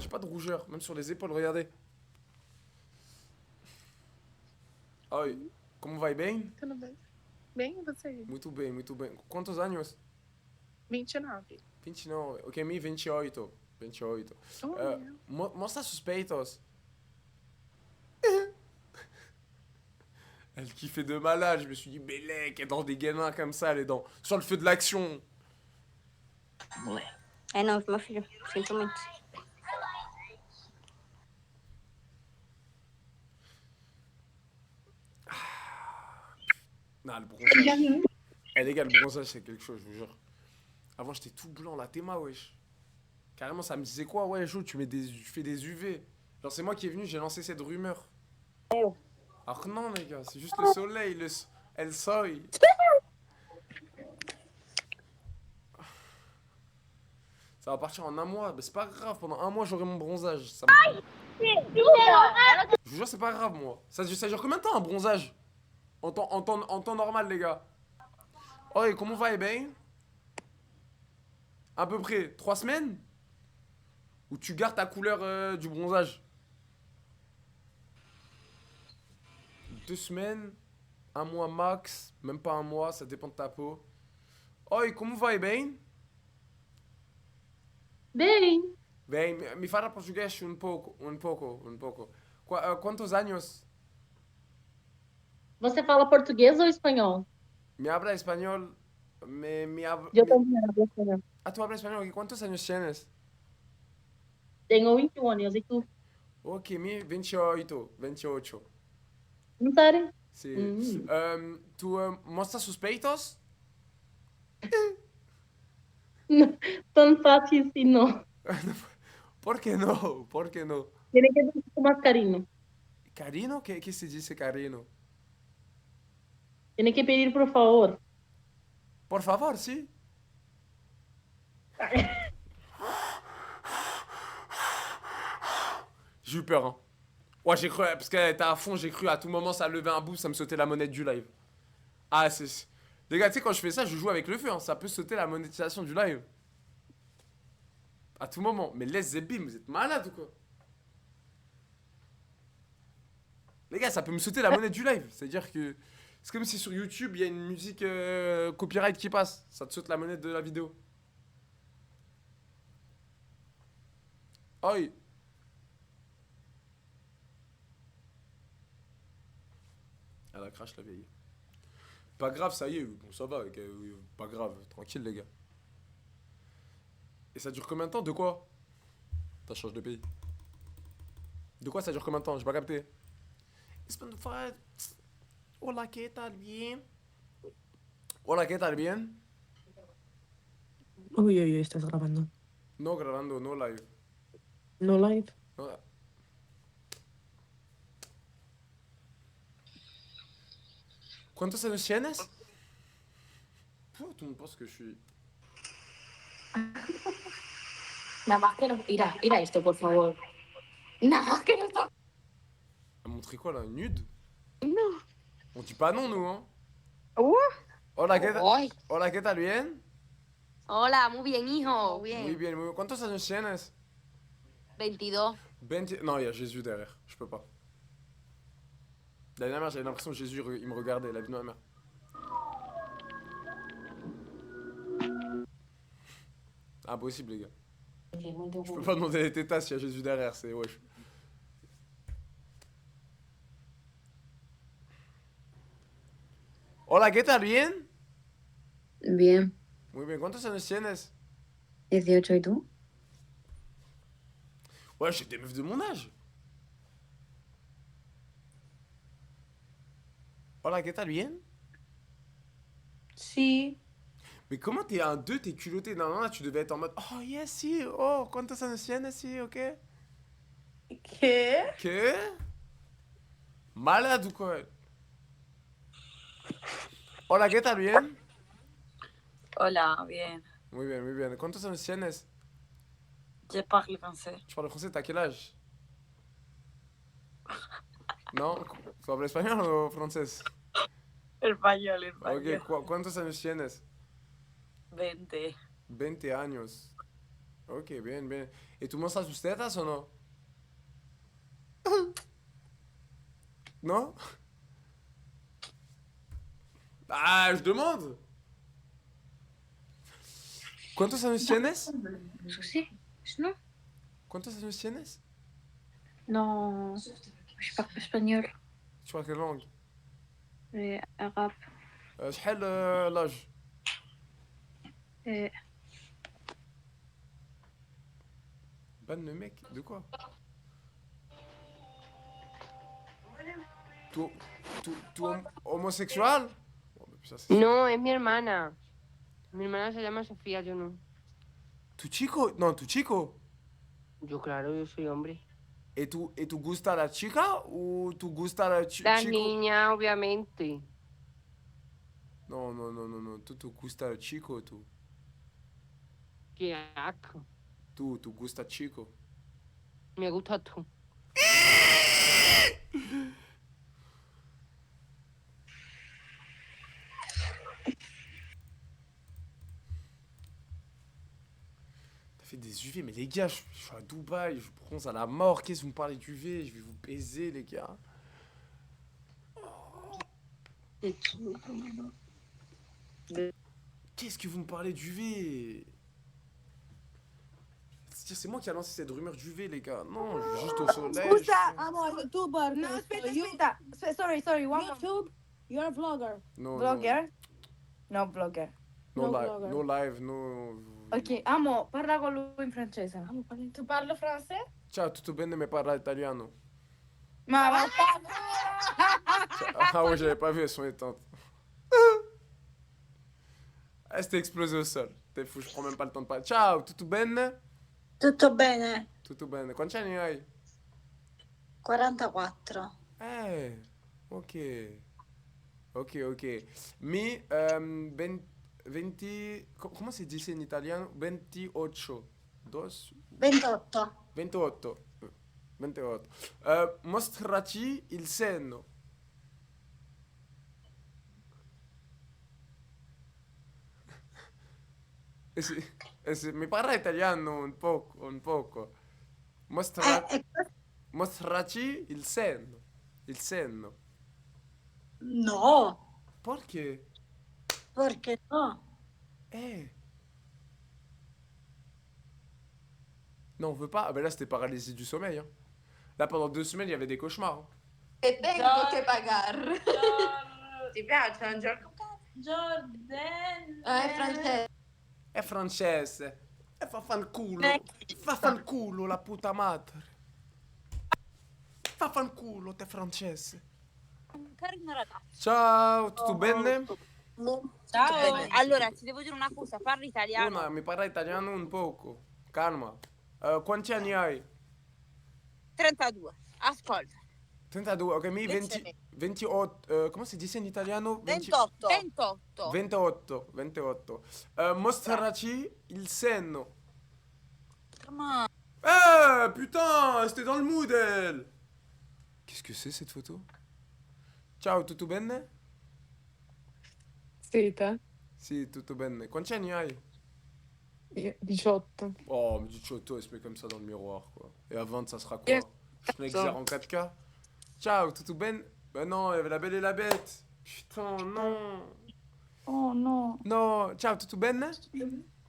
j'ai pas de rougeur, même sur les épaules, regardez. Oi, como vai bem? Tudo bem? Bem, e você? Muito bem, muito bem. Quantos anos? 29. 29. Ok, mi 28. 28. Olha. Mostra suspeitos. Elle kiffait de malade. Je me suis dit, Bélec, elle est dans des gamins comme ça, elle est dans... sur le feu de l'action. É não, meu filho. Sinto muito. Non, le bronzage. Eh les gars, le bronzage, c'est quelque chose, je vous jure. Avant, j'étais tout blanc, la théma, wesh. Carrément, ça me disait quoi? Ouais, Jo, tu fais des UV. Genre, c'est moi qui est venu, j'ai lancé cette rumeur. Alors que non, les gars, c'est juste le soleil, el soy. Ça va partir en un mois. Mais c'est pas grave, pendant un mois, j'aurai mon bronzage. Je vous jure, c'est pas grave, moi. Ça dure combien de temps un bronzage? En temps normal, les gars. Oh, et comment va, eh ben? À peu près 3 semaines? Où tu gardes ta couleur du bronzage? 2 semaines? Un mois max? Même pas un mois, ça dépend de ta peau. Oh, et comment va, eh ben? Bem, Bem, mi farà português un poco. Quantos años? você fala português ou espanhol? Me habla español. Eu também hablo espanhol. Ah, tú hablas español. ¿Cuántos años tienes? Tenho 21 anos e tu? Ok, mi 28. 28. Não sério? Sí. ¿Tú muestras sus peitos? Tão fácil assim, não. ¿Por qué no? ¿Por qué no? Tiene que ser com mais carinho. ¿Carino? ¿Qué se dice carino? Tiene que pedir por favor. Por favor, sí. J'ai eu peur, hein. Ouais, j'ai cru, parce qu'elle était à fond, j'ai cru à tout moment ça levait un bout, ça me sautait la monnaie du live. Ah, c'est. Les gars, tu sais, quand je fais ça, je joue avec le feu, hein. Ça peut sauter la monétisation du live. À tout moment. Mais laisse Zebim, vous êtes malade ou quoi? Les gars, ça peut me sauter la monnaie du live. C'est-à-dire que. C'est comme si sur YouTube, il y a une musique copyright qui passe. Ça te saute la monnaie de la vidéo. Oh oui. Elle a crash la vieille. Pas grave, ça y est. Bon, ça va. Pas grave. Tranquille, les gars. Et ça dure combien de temps? De quoi? T'as changé de pays. De quoi ça dure combien de temps? J'ai pas capté. Hola, ¿qué tal? Bien. Hola, ¿qué tal? Bien. Uy, uy, uy, estás grabando. No grabando, no live. No live. No. ¿Cuántos años tienes? Tout le monde pense que je suis. Nada más que no. Mira esto, por favor. Nada más que no. Elle montrait quoi là? Nude? No. On dit pas non, nous, hein? Uh. Hola, ¿qué tal? Ay. Hola, ¿qué tal? ¿Bien? Hola, muy bien, hijo. Muy bien, muy bien. ¿Cuántos años tienes? 22. 20... Non, il y a Jésus derrière. Je peux pas. La dernière mère, j'avais l'impression que Jésus, il me regardait, la vie de ma mère. Impossible, les gars. Je peux pas demander les tétas s'il y a Jésus derrière, c'est wesh. Hola, ¿qué tal? ¿Bien? Bien, Muy bien. ¿Cuántos años tienes? 18, ¿y tú? Ouais, j'ai des meufs de mon âge. Hola, ¿qué tal? ¿Bien? Sí. Mais comment t'es un 2, t'es culotté? Non, non, là, tu devais être en mode oh, yes, si. Oh, ¿cuántos años tienes? Si, ok. ¿Qué? ¿Qué? Malade ou quoi? Hola, ¿qué tal? ¿Bien? Hola, bien. Muy bien, muy bien. ¿Cuántos años tienes? Je parle français. Tu parles français, t'as quel âge? Non? Tu hablas español o francés? Español, Ok, español. ¿cuántos años tienes? 20. 20 años. Ok, bien, bien. ¿Y tú muestras tus tetas o no? ¿No? Ah, je demande. ¿Cuántos años tienes? Eso sí. ¿No? ¿Cuántos años tienes? Non. Je parle espagnol. Tu parles quelle langue? Arabe. شحال l'âge? Euh, Ban le mec, de quoi? Tu, homosexual? Oh, mais putain, c'est ça. No, es mi hermana. Mi hermana se llama Sofía, yo no. Tu chico? Non, tu chico. Yo, claro, yo soy hombre. ¿Y tú gusta la chica o tú gusta la La chico? niña, obviamente. No, no, no, no, no. Tú gusta el chico, tú. Qué asco. Tú gusta chico. Me gusta tú. T'as fait des UV, mais les gars, je suis à Dubaï, je bronze à la mort. Qu'est-ce que vous me parlez d'UV? Je vais vous baiser, les gars. Qu'est-ce que vous me parlez d'UV? C'est moi qui a lancé cette rumeur d'UV, les gars. Non, je vais juste au soleil. Scusa, amore, YouTuber. No, aspetta. Sorry. One more. YouTube, you're a vlogger. Non, Vlogger? No, vlogger. No, No live, vlogger. no live, no... Ok, amo, parla con lui in francese. Tu parles français? Ciao, tutto bene, mais parla italiano. Ma va. Ah ouais, j'avais pas vu, elles sont éteintes. Ah, c'était explosé au sol. T'es fou, je prends même pas le temps de parler. Ciao, tutto bene? Tutto bene? Tutto bene. Quanti anni hai? 44. Ok. Ok. Mi, 20... Comment c'est dit in italiano? 28. Dos? 28. 28. 28. Mostraci il seno. Mi parla italiano un poco. Mostraci il seno. Il senno. No, Perché? perché no? Non, on veut pas. Ah ben là, c'était paralysie du sommeil. Hein. Là, pendant 2 semaines, il y avait des cauchemars. Hein. Te tengo que pagar. Ti piace Angelo? Jordan. Francesco. È francese. E fa fanculo. Fa fanculo la puta madre. Fa fanculo, te francese. Carino ragazzo. Ciao, tutto bene? Ciao. Allora, ti devo dire una cosa, parli italiano. Mi parla italiano un poco. Calma. Quanti anni hai? 32. Ascolta. 32, ok, mi 20, Lezione. 28, come si dice in italiano? 28. 28. 28. Mostraci il senno. Come? Putain, c'était dans le mood, elle. Qu'est-ce que c'est cette photo? Ciao, tutto bene? Sì, te? Sì, tutto bene. Quanti anni hai? 18. Oh, mais 18, elle se met comme ça dans le miroir, quoi. Et à 20, ça sera quoi? Schnexer en 4K? Ciao, tutto bene? Ben non, il y avait la belle et la bête. Putain, non. Oh no. Non, ciao, tutto bene?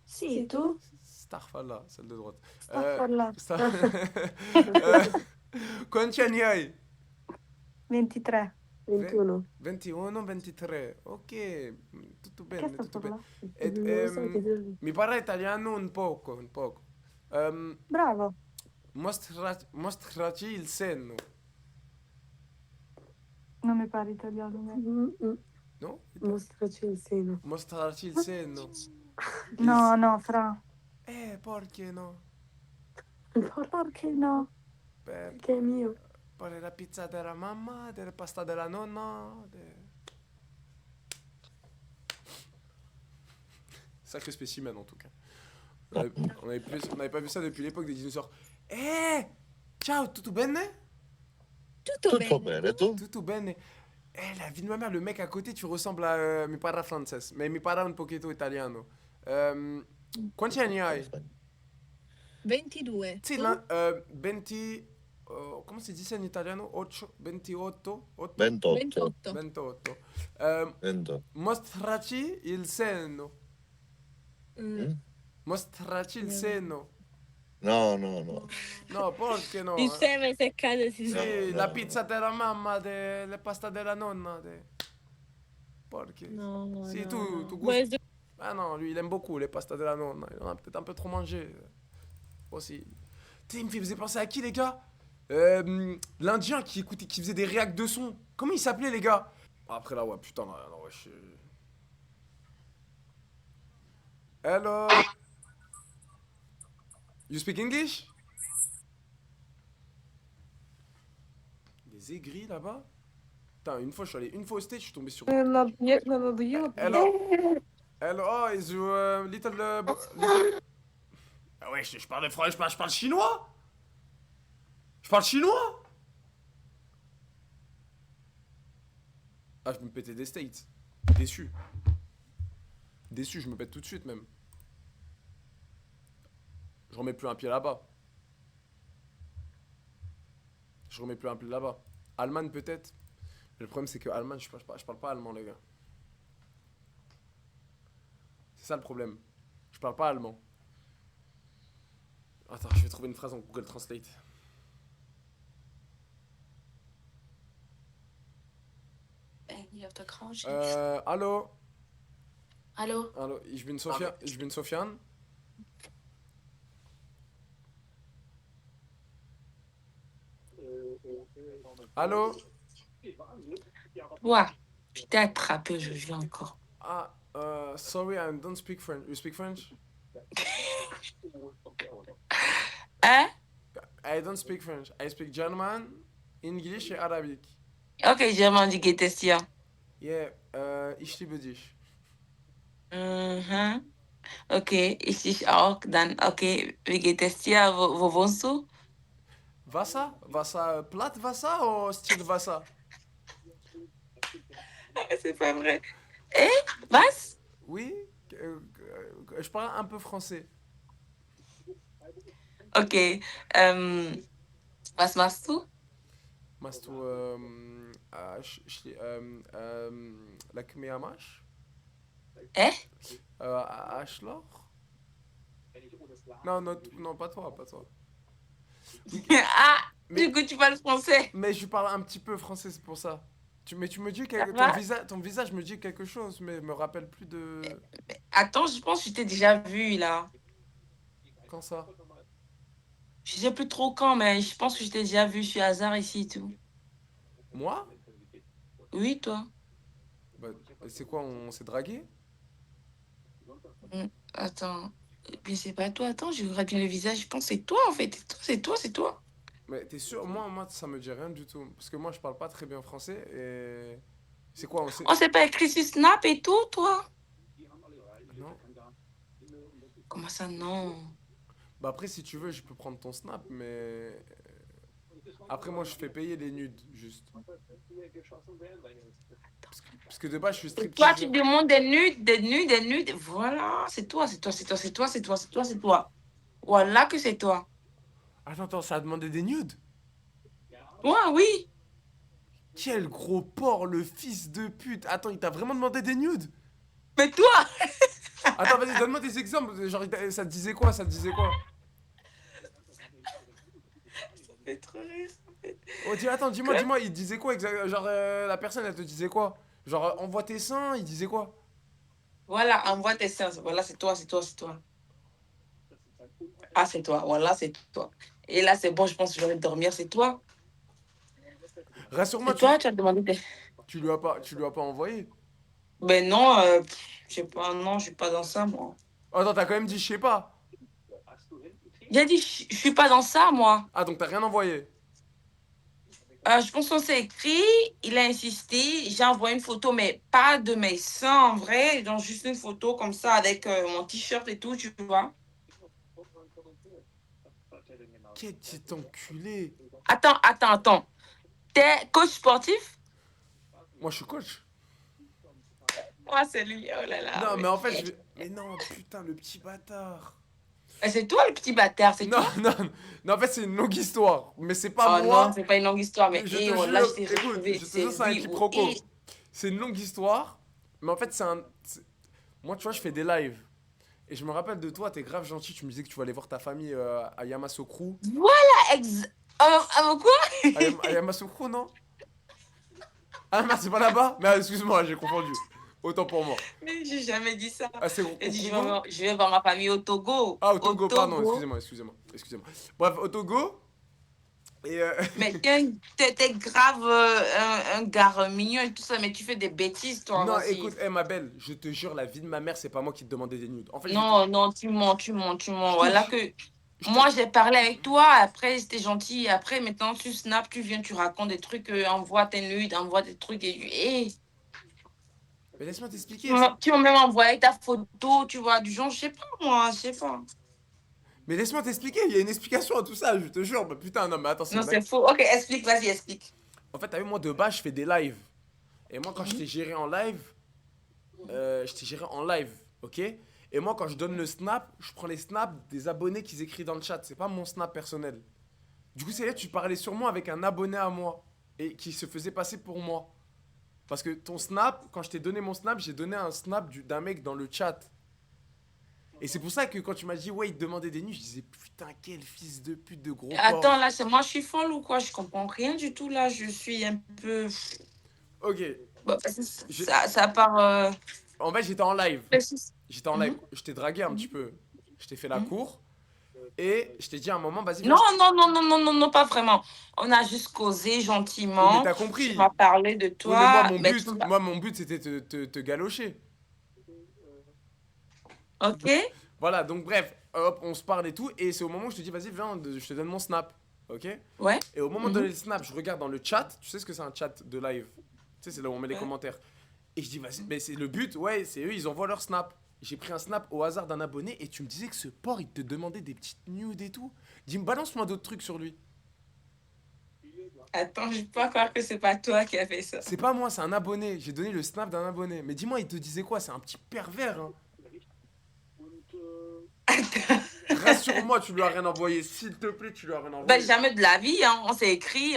Sì, tu? Starfalla, celle de droite. Starfalla. Quanti anni hai? 23. 21. 21, 23. Ok, tutto bene, Che sta tutto bene. parlando? Mi parla italiano un poco. Bravo. Mostraci il senno. Non mi parli italiano. No? Mostraci il seno. Mostrarci il senno. No, Fra. Perché no? Perché no? Che è mio. Poi la pizza della mamma, della pasta della nonna. Sacré spécimen en tout cas. On avait pas vu ça depuis l'époque des dinosaures. Ciao, tutto bene? Tutto bene, tu? Tutto bene. La vie de ma mère, le mec à côté, tu ressembles à mi parla francese, mais mi parla un poquito italiano. Quanti anni hai? 22. Tu sais, 20... come si dice in italiano? 8, 28? 8? 28. 28. 28. Mostraci il seno. Mostraci il seno. No, no, no. No, perché no? Il seme seccato si Sì, sa. la pizza della mamma, le pasta della nonna. Perché? Non, Si, non, tu non. goûtes. Ah non, lui, il aime beaucoup les pastas de la nonna. Il en a peut-être un peu trop mangé. Aussi. Tu sais, il me faisait penser à qui, les gars? L'Indien qui faisait des réacts de son. Comment il s'appelait, les gars? Après, là, ouais, putain, là, ouais, Hello? You speak English? Des aigris, là-bas? Putain, une fois, je suis allé une fois au stage, je suis tombé sur... يلا ضيقنا نضيق. Hello? Hello, oh, is you little... Ah ouais, je parle français, je parle chinois? Je parle chinois? Ah, je me pétais des States. Déçu. Déçu, je me pète tout de suite même. Je remets plus un pied là-bas. Je remets plus un pied là-bas. Allemagne peut-être. Mais le problème c'est que Allemagne, je parle pas allemand, les gars. C'est ça le problème. Je parle pas allemand. Attends, je vais trouver une phrase en Google Translate. Hallo? Hallo? Hallo, ich bin Sofian. Allô? Ouais, je t'ai attrapé aujourd'hui encore. Ah, sorry, I don't speak French. You speak French? Hein? I don't speak French. I speak German, English et Arabic. Okay, German, wie geht es dir? Yeah, ich liebe dich. Mhm. Okay, ich dich auch. Dann, okay, wie geht es dir? Wo wohnst du? Wasser? Wasser, plat Wasser ou style Wasser? C'est pas vrai. Eh? Was? Oui, je parle un peu français. Okay, was machst du? Machst du, leck mir am Arsch? Arschloch? Non, non, pas toi, pas toi. Ah, du coup, tu parles français. Mais je parle un petit peu français, c'est pour ça. Mais tu me dis ton visage me dit quelque chose, mais me rappelle plus de... Attends, je pense que je t'ai déjà vu, là. Quand ça? Je sais plus trop quand, mais je pense que je t'ai déjà vu sur hasard ici et tout. Moi? Oui, toi. Bah, c'est quoi, on s'est dragué? Attends. Mais c'est pas toi. Attends, je regarde bien le visage. Je pense que c'est toi, en fait. C'est toi. Mais t'es sûr? Moi, ça me dit rien du tout. Parce que moi, je parle pas très bien français et... C'est quoi, On s'est pas écrit sur Snap et tout, toi? Non. Comment ça, non? Bah après, si tu veux, je peux prendre ton Snap, mais... Après, moi, je fais payer les nudes, juste. Parce que de base, je suis Et stripteaseur. toi, tu demandes des nudes. Voilà, c'est toi. Voilà que c'est toi. Attends, ça a demandé des nudes? Ouais, oui. Quel gros porc, le fils de pute. Attends, il t'a vraiment demandé des nudes? Mais toi! Attends, vas-y, donne-moi des exemples. Genre, ça te disait quoi? Ça fait trop rire. Oh, attends, dis-moi, il disait quoi exactement? Genre, la personne, elle te disait quoi? Genre, envoie tes seins, il disait quoi? Voilà, envoie tes seins. Voilà, c'est toi. Ah, c'est toi. Voilà, c'est toi. Et là, c'est bon, je pense que je vais dormir. C'est toi. Rassure-moi, C'est toi, tu as demandé tes... tu lui as pas envoyé? Ben non, je sais pas, non, je suis pas dans ça, moi. Attends, t'as quand même dit je sais pas. J'ai dit, je suis pas dans ça, moi. Ah, donc t'as rien envoyé? Je pense qu'on s'est écrit, il a insisté, j'ai envoyé une photo, mais pas de mes seins en vrai, donc juste une photo comme ça avec mon t-shirt et tout, tu vois. Quel petit enculé. Attends. T'es coach sportif? Moi, je suis coach. Moi, c'est lui, oh là là. Non, mais en fait, Mais non, putain, le petit bâtard. C'est toi le petit bâtard, c'est Non, toi. non, en fait, c'est une longue histoire. Mais c'est pas Oh moi. non, c'est pas une longue histoire, mais Je te oh, là, je jure, t'ai écoute, retrouvé. je te C'est jure, c'est un oui ou quiproquo. et. C'est une longue histoire. Mais en fait, moi, tu vois, je fais des lives. Et je me rappelle de toi, t'es grave gentil. Tu me disais que tu vas aller voir ta famille à Yamasokro. Voilà, quoi? À Yamasokro, non? Ah, merde, c'est pas là-bas? Mais excuse-moi, j'ai confondu. Autant pour moi. Mais j'ai jamais dit ça. Ah, c'est J'ai dit, Congo? je vais voir ma famille au Togo. Ah, au Togo, pardon, Togo. excusez-moi. Bref, au Togo. Et Mais t'es grave un gars mignon et tout ça, mais tu fais des bêtises, toi non, aussi. écoute, ma belle, je te jure, la vie de ma mère, c'est pas moi qui te demandais des nudes. En fait, Non, non, tu mens, tu mens, tu mens. te Voilà jure- que je te- moi, j'ai parlé avec toi, après, c'était gentil. Après, maintenant, tu snaps, tu viens, tu racontes des trucs, envoie tes nudes, envoie des trucs. Et Mais laisse-moi t'expliquer. tu m'as même envoyé ta photo, tu vois, du genre, je sais pas, moi, je sais pas. Mais laisse-moi t'expliquer, il y a une explication à tout ça, je te jure. Bah, putain, non, mais attends, c'est Non, une c'est blague. faux. Ok, explique, vas-y, explique. En fait, t'as vu, moi, de base, je fais des lives. Et moi, quand je t'ai géré en live, ok? Et moi, quand je donne le snap, je prends les snaps des abonnés qu'ils écrivent dans le chat. C'est pas mon snap personnel. Du coup, c'est là que tu parlais sur moi avec un abonné à moi. Et qui se faisait passer pour moi. Parce que ton snap, quand je t'ai donné mon snap, j'ai donné un snap d'un mec dans le chat. Et c'est pour ça que quand tu m'as dit, ouais, il te demandait des nudes, je disais, putain, quel fils de pute de gros porc. Attends, là, c'est moi, je suis folle ou quoi? Je comprends rien du tout, là. Je suis un peu. Ok. Bon, ça part. En fait, j'étais en live. J'étais en live. Mhm. Je t'ai dragué un petit peu. Je t'ai fait la cour. Et je t'ai dit à un moment, vas-y, Non, viens. non, non, non, non, non, non, pas vraiment. On a juste causé Oui, gentiment. mais t'as compris. Tu m'as parlé de Oui, mais moi, toi. Mais tu m'as- mon but, c'était te galocher. Ok? Voilà, donc bref, hop, on se parle et tout. Et c'est au moment où je te dis, vas-y, viens, je te donne mon snap. Ok? Ouais. Et au moment de donner le snap, je regarde dans le chat. Tu sais ce que c'est un chat de live? Tu sais, c'est là où on met les Ouais. commentaires. Et je dis, vas-y, mais c'est le but, ouais, c'est eux, ils envoient leur snap. J'ai pris un snap au hasard d'un abonné et tu me disais que ce porc, il te demandait des petites nudes et tout. Dis-moi, balance-moi d'autres trucs sur lui. Attends, je peux pas croire que c'est pas toi qui as fait ça. C'est pas moi, c'est un abonné. J'ai donné le snap d'un abonné. Mais dis-moi, il te disait quoi? C'est un petit pervers, hein. Rassure-moi, tu lui as rien envoyé. S'il te plaît, tu lui as rien envoyé. Ben, jamais de la vie, hein. On s'est écrit.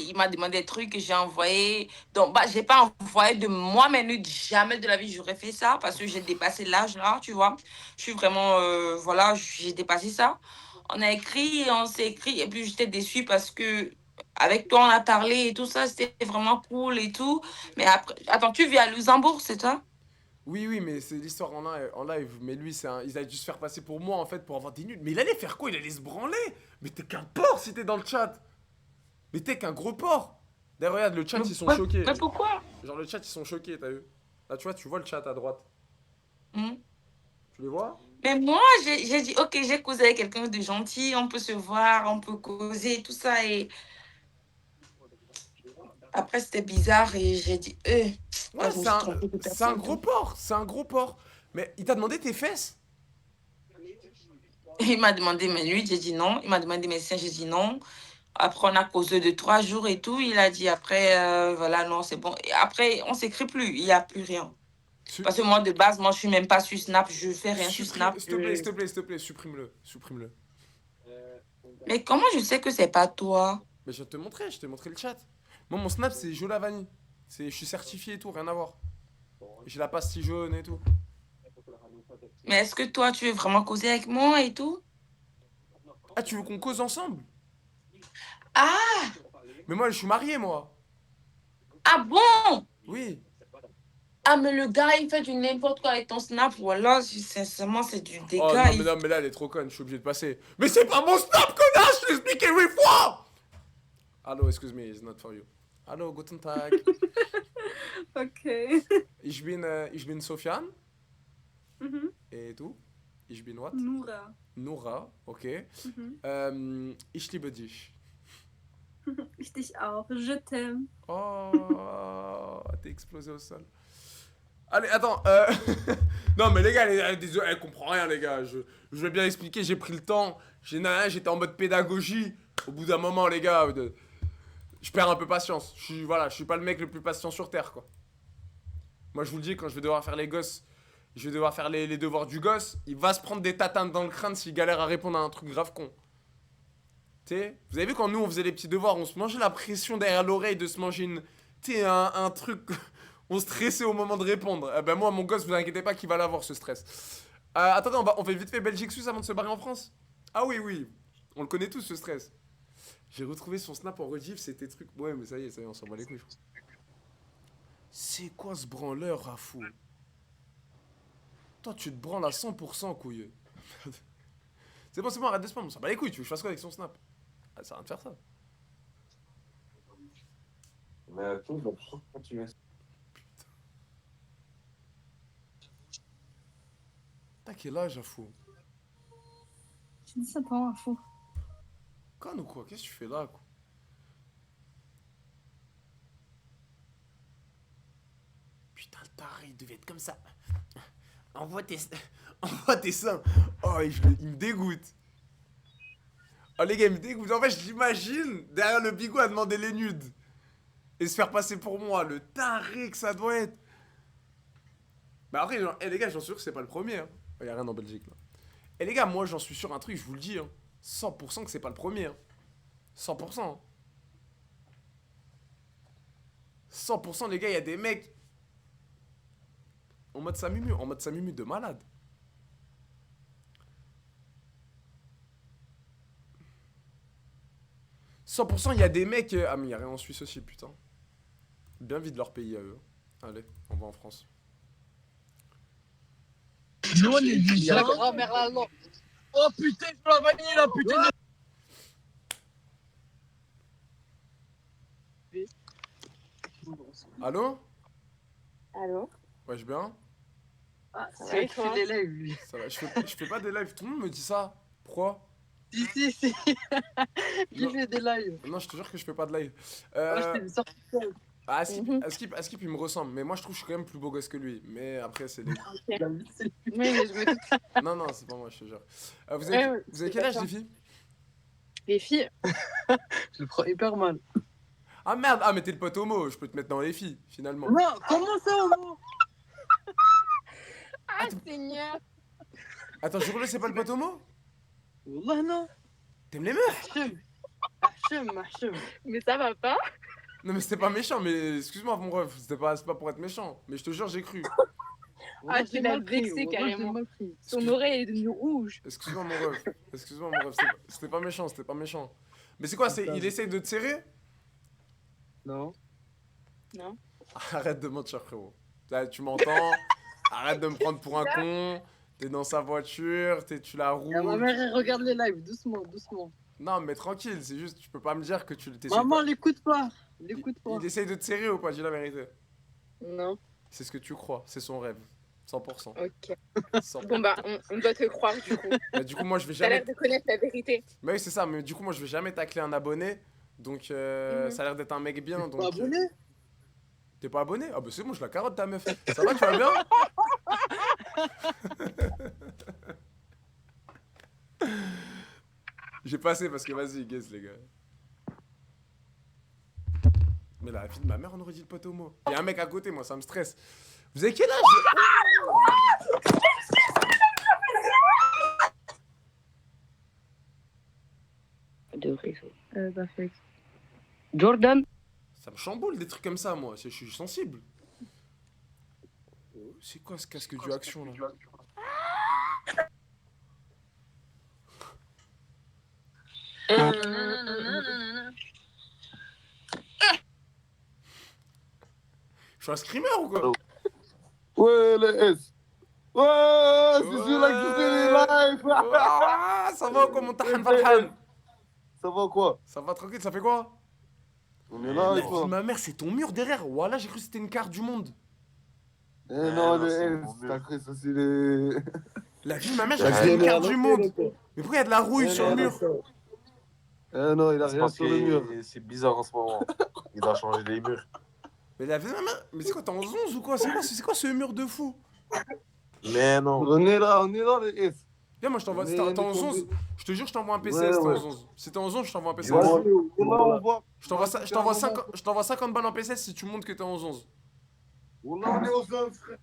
Il m'a demandé des trucs que j'ai envoyés. Donc, bah, j'ai pas envoyé de moi mes nudes. Jamais de la vie, j'aurais fait ça parce que j'ai dépassé l'âge là, tu vois. Je suis vraiment, voilà, j'ai dépassé ça. On a écrit, on s'est écrit, et puis j'étais déçue parce que avec toi, on a parlé et tout ça, c'était vraiment cool et tout. Mais après, attends, tu vis à Luxembourg, c'est ça? Oui, oui, mais c'est l'histoire en live. Mais lui, il a dû se faire passer pour moi, en fait, pour avoir des nudes. Mais il allait faire quoi? Il allait se branler. Mais t'es qu'un porc si t'es dans le chat. Mais t'es qu'un gros porc. D'ailleurs, regarde, le chat, ils sont choqués. Mais pourquoi? Genre, le chat, ils sont choqués, t'as vu? Là, tu vois le chat à droite. Hmm. Tu les vois? Mais moi, j'ai dit, ok, j'ai causé avec quelqu'un de gentil, on peut se voir, on peut causer, tout ça. Et après, c'était bizarre et j'ai dit, Ouais, je me suis trompée de c'est un personne. gros porc. C'est un gros porc. Mais il t'a demandé tes fesses? Il m'a demandé mes nuits, j'ai dit non. Il m'a demandé mes seins, j'ai dit non. Après, on a causé de 3 jours et tout. Il a dit après, voilà, non, c'est bon. Et après, on s'écrit plus, il n'y a plus rien. Parce que moi, de base, moi, je suis même pas sur Snap, je fais rien sur Snap. S'il te plaît, s'il te plaît, s'il te plaît, supprime-le. Supprime-le. Mais comment je sais que c'est pas toi? Mais je vais te montrer, je t'ai montré le chat. Moi, mon snap, c'est Jolavani. Je suis certifié et tout, rien à voir. J'ai la pastille jaune et tout. Mais est-ce que toi, tu veux vraiment causer avec moi et tout? Ah, tu veux qu'on cause ensemble? Ah! Mais moi, je suis marié, moi. Ah bon? Oui. Ah, mais le gars, il fait du n'importe quoi avec ton Snap. Voilà, sincèrement, c'est du Oh dégât. non, mais là, elle est trop conne, je suis obligé de passer. Mais c'est pas mon snap, connasse, je t'ai expliqué 8 fois! Allô, excuse me, it's not for you. Allô, guten Tag. Okay. Ich bin Sofian. Mhm. Et du? Ich bin what? Nura. Nora, okay. Mhm. Ich liebe dich. Ich dich auch. Je t'aime. Oh, t'es explosé au sol. Allez, attends. Non, mais les gars, elle comprend rien, les gars. Je vais bien expliquer, j'ai pris le temps. J'étais en mode pédagogie. Au bout d'un moment, les gars, je perds un peu patience. Je suis pas le mec le plus patient sur Terre, quoi. Moi, je vous le dis, quand je vais devoir faire les gosses, je vais devoir faire les devoirs du gosse. Il va se prendre des tatanes dans le crâne s'il galère à répondre à un truc grave con. Tu sais, vous avez vu quand nous on faisait les petits devoirs, on se mangeait la pression derrière l'oreille de se manger un truc. On stressait au moment de répondre. Eh ben moi, mon gosse, vous inquiétez pas qu'il va l'avoir ce stress. Attendez, on fait vite fait Belgique-Suisse avant de se barrer en France. Ah oui, oui. On le connaît tous ce stress. J'ai retrouvé son snap en rediff, c'était truc. Ouais, mais ça y est, on s'en bat les couilles. C'est quoi ce branleur, Rafou? Toi, tu te branles à 100%, couille. C'est bon, arrête de spam, on s'en bat les couilles, tu veux que je fasse quoi avec son snap? Ah, ça va de faire ça. Mais attends, je vais continuer. T'as quel âge, Rafou? J'ai 17 ans, à fou. Conne ou quoi? Qu'est-ce que tu fais là, quoi? Putain, le taré, il devait être comme ça. Envoie tes seins. Oh, il me dégoûte. Oh, les gars, il me dégoûte. En fait, je l'imagine derrière le bigot à demander les nudes. Et se faire passer pour moi. Le taré que ça doit être. Bah après, genre, les gars, j'en suis sûr que c'est pas le premier. Hein. Y a rien en Belgique, là. Et les gars, moi, j'en suis sûr un truc, je vous le dis. Hein. 100% que c'est pas le premier. Hein. 100%. Hein. 100% les gars, il y a des mecs en mode Samumu de malade. « 100% il y a des mecs... Ah mais il y a rien en Suisse aussi, putain. Bien vite leur pays à eux. Allez, on va en France. Nous on est du la grand-mère allemande. Oh putain, je la vanille là, putain. Allô? Allô? Wesh bien? Ah, C'est vrai qu'il fait des lives, lui. Ça va, je fais pas des lives, tout le monde me dit ça. Pourquoi? Si. Il fait des lives. Non, je te jure que je fais pas de live. Moi, je fais des sorties de live. Ah, Skip, il me ressemble. Mais moi, je trouve que je suis quand même plus beau gosse que lui. Mais après, c'est les... Mais je me doute. Non, c'est pas moi, je te jure. Vous avez quel âge, les filles? Les filles, je le prends hyper mal. Ah merde, ah mais t'es le pote homo, je peux te mettre dans les filles, finalement. Non, comment ça, homo? Ah, Seigneur. Attends, je c'est pas le pote homo? Wallah, non. T'aimes les meufs? Hachem. Mais ça va pas? Non mais c'était pas méchant, mais excuse-moi mon ref, c'est pas pour être méchant. Mais je te jure, j'ai cru. Ah, tu l'as vexé carrément. Son oreille est devenue rouge. Excuse-moi mon ref, c'était pas méchant. Mais c'est quoi, il essaye de te serrer? Non. Arrête de mentir, frérot. Là, tu m'entends? Arrête de me prendre pour un con. T'es dans sa voiture, tu la roules. Ma mère, elle regarde les lives, doucement. Non, mais tranquille, c'est juste, tu peux pas me dire que tu t'essayes. Maman, l'écoute pas. Il essaye de te serrer ou pas? Dis la vérité. Non. C'est ce que tu crois, c'est son rêve. 100%. Ok. 100%. Bon bah, on doit te croire du coup. Bah, du coup, moi, je vais T'as jamais. l'air de connaître la vérité. Mais oui, c'est ça, mais du coup, moi, je vais jamais tacler un abonné. Donc, ça a l'air d'être un mec bien. T'es Donc, pas abonné? T'es pas abonné? Ah, bah c'est bon, je la carotte ta meuf. Ça va, tu vas bien? J'ai passé parce que vas-y, guess, les gars. Mais la fille de ma mère, on aurait dit le pote homo. Il y a un mec à côté, moi, ça me stresse. Vous avez quel âge? De réseau. Parfait. Jordan. Ça me chamboule des trucs comme ça, moi. Je suis sensible. C'est quoi ce casque du action là? Je suis un screamer ou quoi? Ouais, les S. Ouais, c'est celui-là qui fait les lives. Ah, ça va ou quoi, mon tahan Farhan? Ça va quoi? Ça va tranquille, ça fait quoi? On est là, La et vie toi? de ma mère, c'est ton mur derrière. Voilà, j'ai cru que c'était une carte du monde. Eh non, les S, t'as cru ça, c'est les... La vie de ma mère, j'ai cru que c'était une carte du monde. Mais pourquoi il y a de la rouille sur le mur? Eh non, il a rien sur le mur. C'est bizarre en ce moment. Il a changé les murs. Mais la vie de ma mère, mais c'est quoi, t'es en 11 ou quoi? C'est quoi ce mur de fou? Mais non. On est là, les S. Viens, moi je t'envoie, si t'es en 11, je te jure, je t'envoie un PC Ouais, si t'es en ouais. 11. Si t'es en 11, je t'envoie un PC. Je t'envoie 50 balles en PC si tu montres que t'es en 11. On est aux 11, frère.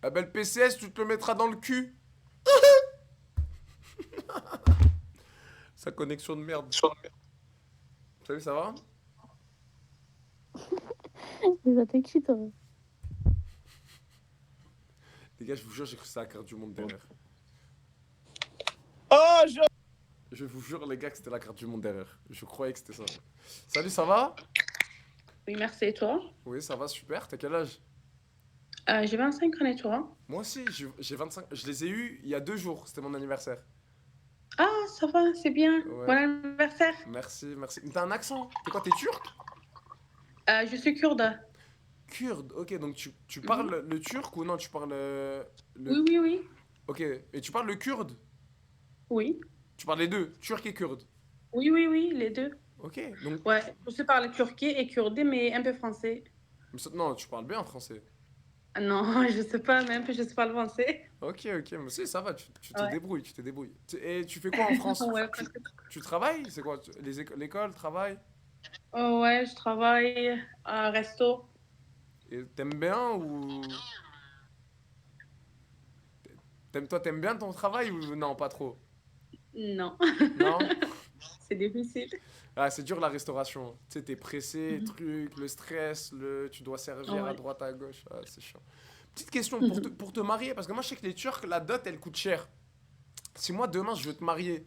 Ah bah le PCS, tu te le mettras dans le cul. Sa connexion de merde. Salut, ça va? Les attaques, toi. Les gars, je vous jure, j'ai cru que c'était la carte du monde derrière. Oh, Je vous jure, les gars, que c'était la carte du monde derrière. Je croyais que c'était ça. Salut, ça va? Oui, merci. Et toi? Oui, ça va, super. T'as quel âge? J'ai 25 ans et toi? Moi aussi, j'ai 25. Je les ai eus il y a 2 jours. C'était mon anniversaire. Ah, ça va, c'est bien. Ouais. Bon anniversaire. Merci, merci. Mais t'as un accent. T'es quoi, t'es turc? Je suis kurde. Kurde, ok. Donc tu parles le turc ou non? Tu parles le... Oui, oui, oui. Ok. Et tu parles le kurde? Oui. Tu parles les deux, turc et kurde. Oui, oui, oui, les deux. Ok. Donc... Ouais, je sais parler turquais et kurde, mais un peu français. Non, tu parles bien français. Ah non, je sais pas, mais un peu, je sais pas le français. Ok, ok. Mais si, ça va. Tu te Ouais. débrouilles, tu te débrouilles. Et tu fais quoi en France? Ouais, Tu travailles? C'est quoi? L'école, travail? oh, ouais, je travaille à un resto. Et t'aimes bien ou... T'aimes bien ton travail ou non, pas trop? Non. Non? C'est difficile. Ah, c'est dur la restauration. Tu sais, t'es pressé, truc, le stress, tu dois servir à Ouais. droite, à gauche. Ah, c'est chiant. Petite question, pour te marier, parce que moi je sais que les Turcs, la dot, elle coûte cher. Si moi demain je veux te marier.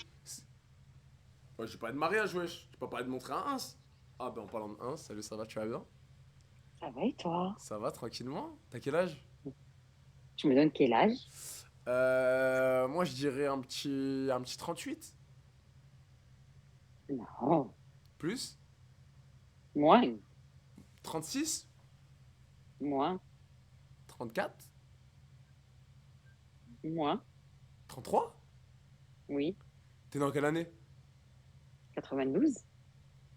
Ouais, j'ai pas de mariage, wesh. Tu peux pas de montrer un ins. Ah, ben en parlant de ins, salut, ça va, tu vas bien? Ça va et toi? Ça va, tranquillement? T'as quel âge? Tu me donnes quel âge? Moi je dirais un petit 38. Non, Plus? moins, 36? moins, 34? moins, 33? oui, T'es dans quelle année? 92.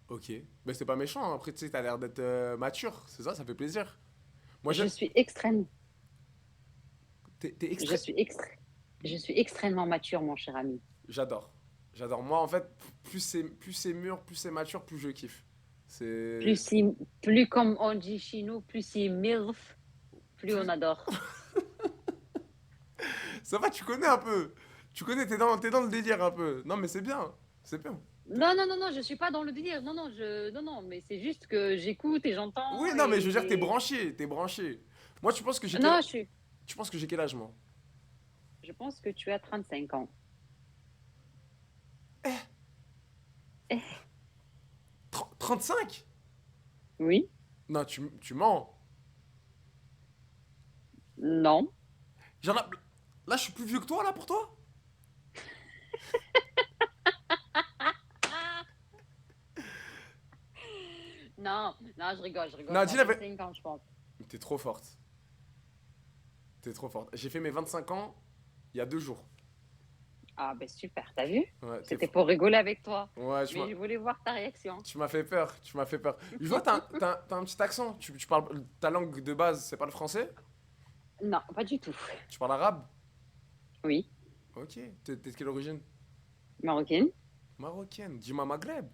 Ok. Mais c'est pas méchant, hein. Après tu sais, t'as l'air d'être mature, c'est ça, ça fait plaisir. Moi Je j'aime. suis extrême. T'es Je extrait. je suis extrêmement mature, mon cher ami. J'adore. J'adore. Moi en fait, plus c'est mûr, plus c'est mature, plus je kiffe. C'est. Plus comme on dit chez nous, plus c'est MILF, plus on adore. Ça va, tu connais un peu. Tu connais, t'es dans le délire un peu. Non mais c'est bien. C'est bien. Non, non, non, non, je suis pas dans le délire. Non, non, non, non, mais c'est juste que j'écoute et j'entends. Oui, non mais je veux dire, et... t'es branché. T'es branché. Moi, tu penses que j'ai Non, quel... Tu penses que j'ai quel âge, moi? je pense que tu as 35 ans. 35? Oui? Non, tu mens. Non. J'en a... Là, je suis plus vieux que toi, là, pour toi? Non, non, je rigole, je rigole. Non, dis la 25 ans, je pense. T'es trop forte. T'es trop forte. J'ai fait mes 25 ans il y a 2 jours. Ah, ben super, t'as vu? Ouais, C'était pour rigoler avec toi. Ouais, Mais je voulais voir ta réaction. tu m'as fait peur, tu m'as fait peur. Je vois, t'as un petit accent. Tu parles... Ta langue de base, c'est pas le français? Non, pas du tout. Tu parles arabe? Oui. Ok. T'es de quelle origine? Marocaine? Marocaine. Dis-moi Maghreb.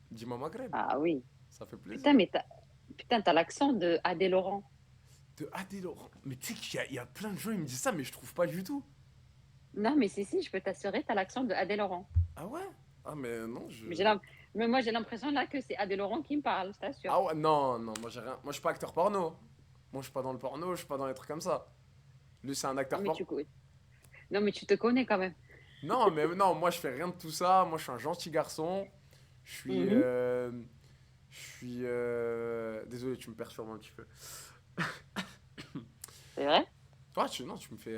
Dis-moi Maghreb. Ah oui. Ça fait plaisir. Putain, mais t'as l'accent de Adé Laurent. De Adé Laurent. Mais tu sais qu'il y a plein de gens, ils me disent ça, mais je trouve pas du tout. Non, mais si, je peux t'assurer, t'as l'accent de Adé Laurent. Ah ouais? Ah mais non, je... Mais moi, j'ai l'impression là que c'est Adé Laurent qui me parle, je t'assure. Ah ouais, non, non, moi j'ai rien. Moi je suis pas acteur porno. Moi je suis pas dans le porno, je suis pas dans les trucs comme ça. Lui c'est un acteur mais porno. Non, mais tu te connais quand même. Non, mais non, moi je fais rien de tout ça. Moi je suis un gentil garçon. Je suis. Désolé, tu me perturbes un petit peu. C'est vrai? Ouais, non, tu me fais.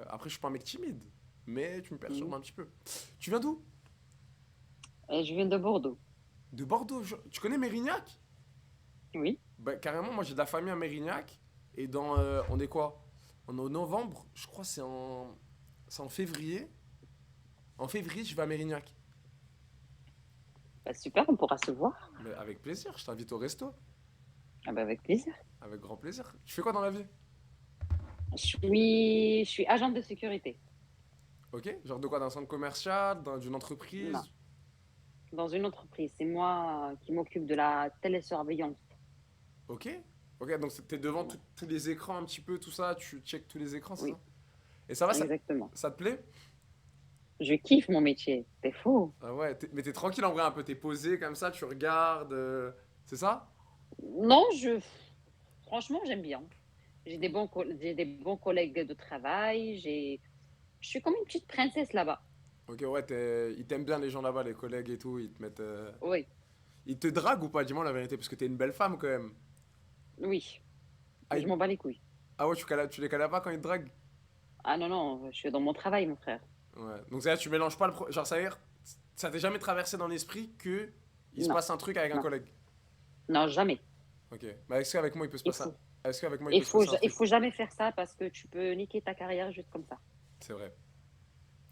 Après, je suis pas un mec timide, mais tu me perturbes un petit peu. Tu viens d'où? Je viens de Bordeaux. De Bordeaux. Tu connais Mérignac? Oui. Bah, carrément, moi j'ai de la famille à Mérignac. Et dans. On est quoi? On est en novembre. Je crois que c'est en février. En février, je vais à Mérignac. Bah, super, on pourra se voir. Mais avec plaisir, je t'invite au resto. Ah bah, avec plaisir. Avec grand plaisir. Tu fais quoi dans la vie? Je suis agent de sécurité. Ok. Genre de quoi? D'un centre commercial? D'une entreprise? Non. Dans une entreprise. C'est moi qui m'occupe de la télésurveillance. Ok. Ok, donc t'es devant tous les écrans un petit peu, tout ça, tu checkes tous les écrans, c'est Oui, ça? Et ça va, exactement. ça te plaît? Je kiffe mon métier. T'es fou. Ah ouais, mais t'es tranquille en vrai un peu, t'es posé comme ça, tu regardes, c'est ça? Non, franchement, j'aime bien. J'ai des bons collègues de travail. Je suis comme une petite princesse là-bas. Ok, ouais, ils t'aiment bien les gens là-bas, les collègues et tout, ils te mettent... Oui, Ils te draguent ou pas? Dis-moi la vérité, parce que t'es une belle femme quand même. oui. Ah, Je m'en bats les couilles. ah ouais, tu les cales pas quand ils te draguent? Ah non, non, je suis dans mon travail, mon frère. Ouais, donc c'est-à-dire tu mélanges pas Genre ça veut dire, ça t'est jamais traversé dans l'esprit que il se Non, passe un truc avec un non, collègue? non, jamais. Ok, bah est-ce qu'avec moi il peut se Il passer faut, Est-ce qu'avec moi il peut se passer un il truc? faut jamais faire ça parce que tu peux niquer ta carrière juste comme ça. C'est vrai.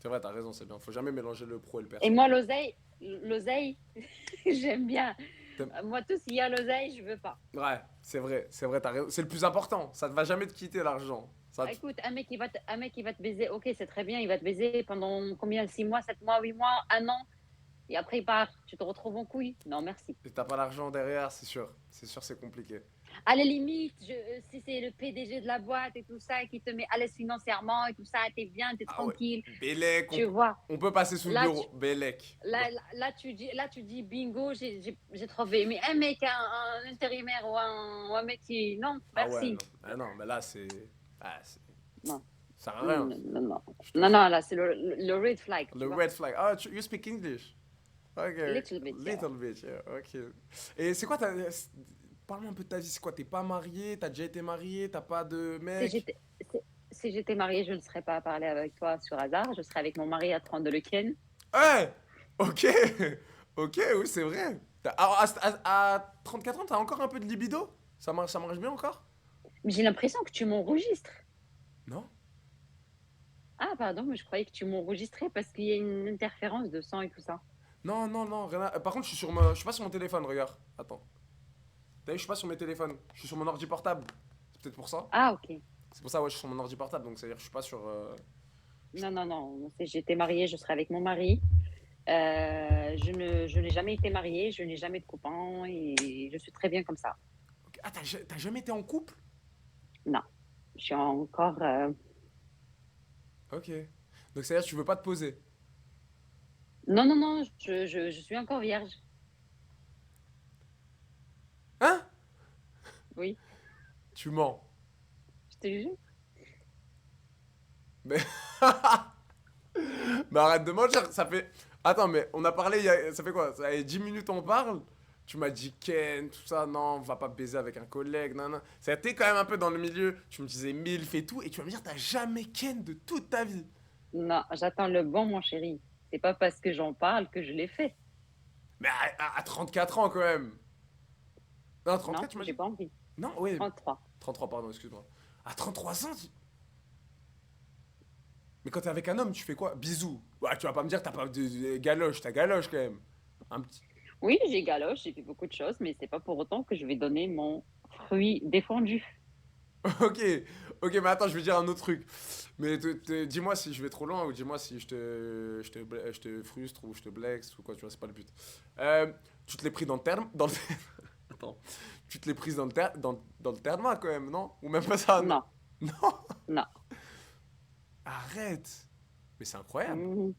C'est vrai, t'as raison, c'est bien. Faut jamais mélanger le pro et le Et perso. moi, l'oseille, j'aime bien. T'aimes- Moi, tout s'il y a l'oseille, je veux pas. Ouais, c'est vrai, t'as raison. C'est le plus important. Ça ne va jamais te quitter l'argent. Écoute, un mec, il va te baiser, ok, c'est très bien, il va te baiser pendant combien? 6 mois, 7 mois, 8 mois, un an, et après il part. Tu te retrouves en couille? Non, merci. Et t'as pas l'argent derrière, c'est sûr. C'est sûr, c'est compliqué. À la limite, si c'est le PDG de la boîte et tout ça, qui te met à l'aise financièrement et tout ça, t'es bien, t'es Ah ouais. tranquille. Bélec, Tu vois, on peut passer sous le là, bureau. Bélec. là, tu dis bingo, j'ai trouvé. Mais un mec, un intérimaire ou un mec qui. Non, Ah ouais, merci. non. Ah non, mais là c'est. Ah, Non. ça sert à rien. Non, non, non. Non, non, là, c'est le red flag. Tu Le vois. red flag. Ah, you speak English? Ok. Little bit, yeah. Little bit, yeah. Ok. Et c'est quoi Parle-moi un peu de ta vie. C'est quoi? T'es pas marié? T'as déjà été marié? T'as pas de Si mec? j'étais si j'étais mariée, je ne serais pas à parler avec toi sur hasard. Je serais avec mon mari à 32 le Ken. Ouais! Ok! Ok, oui, c'est vrai. À 34 ans, t'as encore un peu de libido? Ça marche bien encore? Mais j'ai l'impression que tu m'enregistres. Non? Ah, pardon, mais je croyais que tu m'enregistrais parce qu'il y a une interférence de son et tout ça. Non, non, non, rien par contre, je suis pas sur mon téléphone, regarde. Attends. T'as vu, je suis pas sur mes téléphones. Je suis sur mon ordi portable. C'est peut-être pour ça? Ah, ok. C'est pour ça, ouais, je suis sur mon ordi portable, donc c'est-à-dire que je suis pas sur... Non, non, non. Si j'étais mariée, je serais avec mon mari. Je n'ai jamais été mariée, je n'ai jamais de copain et je suis très bien comme ça. Ok. Ah, t'as jamais été en couple? Non, je suis encore. Ok. Donc c'est-à-dire que tu veux pas te poser? Non, non, non, je suis encore vierge. Hein? Oui, Tu mens. je te jure. Mais... Mais arrête de mentir, ça fait... Attends, mais on a parlé, ça fait quoi? Ça fait 10 minutes on parle? Tu m'as dit Ken, tout ça, non, on va pas baiser avec un collègue, non, non. Ça a été quand même un peu dans le milieu, tu me disais MILF et tout, et tu vas me dire t'as jamais Ken de toute ta vie. Non, j'attends le bon, mon chéri. C'est pas parce que j'en parle que je l'ai fait. Mais à 34 ans quand même. Non, Non, 34 tu m'as j'ai dit? pas envie. Non, oui. 33. 33, pardon, excuse-moi. À 33 ans, mais quand t'es avec un homme, tu fais quoi? Bisous. Ouais, tu vas pas me dire t'as pas de galoche, t'as galoche quand même. Un petit... Oui, j'ai galoche, j'ai fait beaucoup de choses, mais c'est pas pour autant que je vais donner mon fruit défendu. Ok, ok, mais attends, je vais dire un autre truc. Mais dis-moi si je vais trop loin ou dis-moi si je te frustre ou je te blexe ou quoi, tu vois, c'est pas le but. Tu te l'es pris dans le terme, Attends. Tu te l'es prise dans le terme quand même, non? Ou même pas ça, Non, Non? non. Arrête. Mais c'est incroyable. Mhm.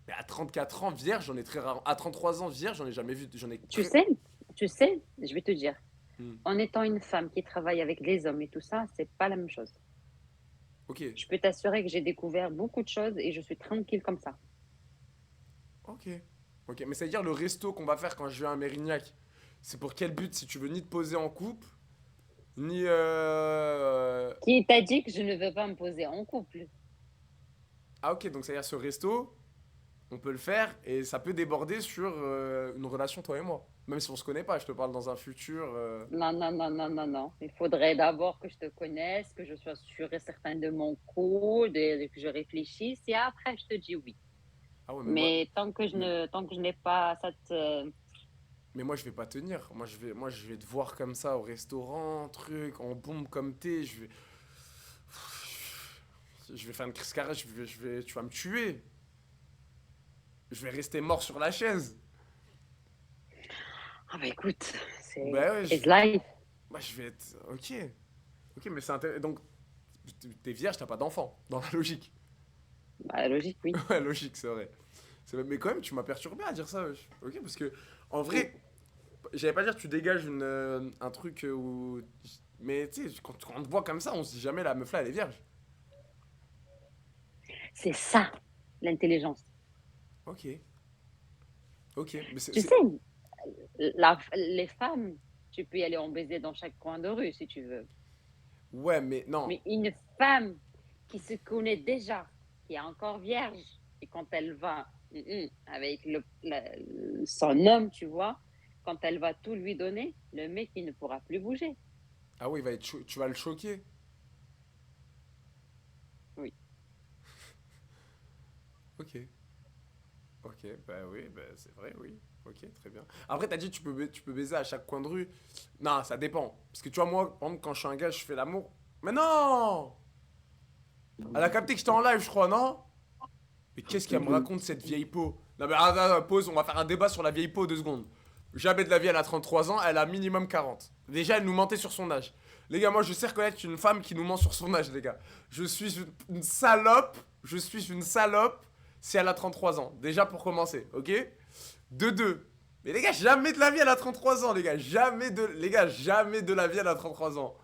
Mais à 34 ans, vierge, j'en ai très rare. À 33 ans, vierge, j'en ai jamais vu. Tu sais, je vais te dire, en étant une femme qui travaille avec les hommes et tout ça, c'est pas la même chose. Ok, Je peux t'assurer que j'ai découvert beaucoup de choses et je suis tranquille comme ça. ok. Ok, mais ça veut dire le resto qu'on va faire quand je vais à Mérignac, c'est pour quel but? Si tu veux ni te poser en couple, ni... Qui t'a dit que je ne veux pas me poser en couple? Ah ok, donc ça veut dire ce resto, on peut le faire et ça peut déborder sur une relation toi et moi. Même si on se connaît pas, je te parle dans un futur... Non, non, non, non, non, non. Il faudrait d'abord que je te connaisse, que je sois sûre et certaine de mon coup, que je réfléchisse et après je te dis oui. Ah ouais, Mais tant que je n'ai pas cette... Mais moi je vais pas tenir. Moi je vais te voir comme ça au restaurant, truc, en bombe comme t'es, je vais faire une crise cardiaque, tu vas me tuer. Je vais rester mort sur la chaise. Ah bah écoute, c'est Bah ouais, it's life. Bah, je vais être. Ok. Ok, mais c'est intéressant. Donc, t'es vierge, t'as pas d'enfant, dans la logique. Bah, logique, oui. Ouais, logique, c'est vrai. Mais quand même, tu m'as perturbé à dire ça, wesh. Ok, parce que, en vrai, j'allais pas dire tu dégages un truc où. Mais tu sais, quand on te voit comme ça, on se dit jamais la meuf là, elle est vierge. C'est ça, l'intelligence. Ok. Ok. Mais Tu sais, les femmes, tu peux y aller en baiser dans chaque coin de rue si tu veux. Ouais, mais non. Mais une femme qui se connaît déjà, qui est encore vierge, et quand elle va avec son homme, tu vois, quand elle va tout lui donner, le mec, il ne pourra plus bouger. Ah oui, tu vas le choquer. Oui. Ok. Ok, bah oui, bah c'est vrai, oui. Ok, très bien. Après, t'as dit tu peux baiser à chaque coin de rue. Non, ça dépend. Parce que tu vois, moi, par exemple, quand je suis un gars, je fais l'amour. Mais non! Elle a capté que j'étais en live, je crois, non? Mais qu'est-ce qu'elle me raconte, cette vieille peau? Non, mais attends, pause, on va faire un débat sur la vieille peau 2 secondes. Jamais de la vie, elle a 33 ans, elle a minimum 40. Déjà, elle nous mentait sur son âge. Les gars, moi, je sais reconnaître une femme qui nous ment sur son âge, les gars. Je suis une salope. Je suis une salope si elle a 33 ans. Déjà, pour commencer, ok? De deux. Mais les gars, jamais de la vie, elle a 33 ans, les gars. Jamais de la vie, elle a 33 ans.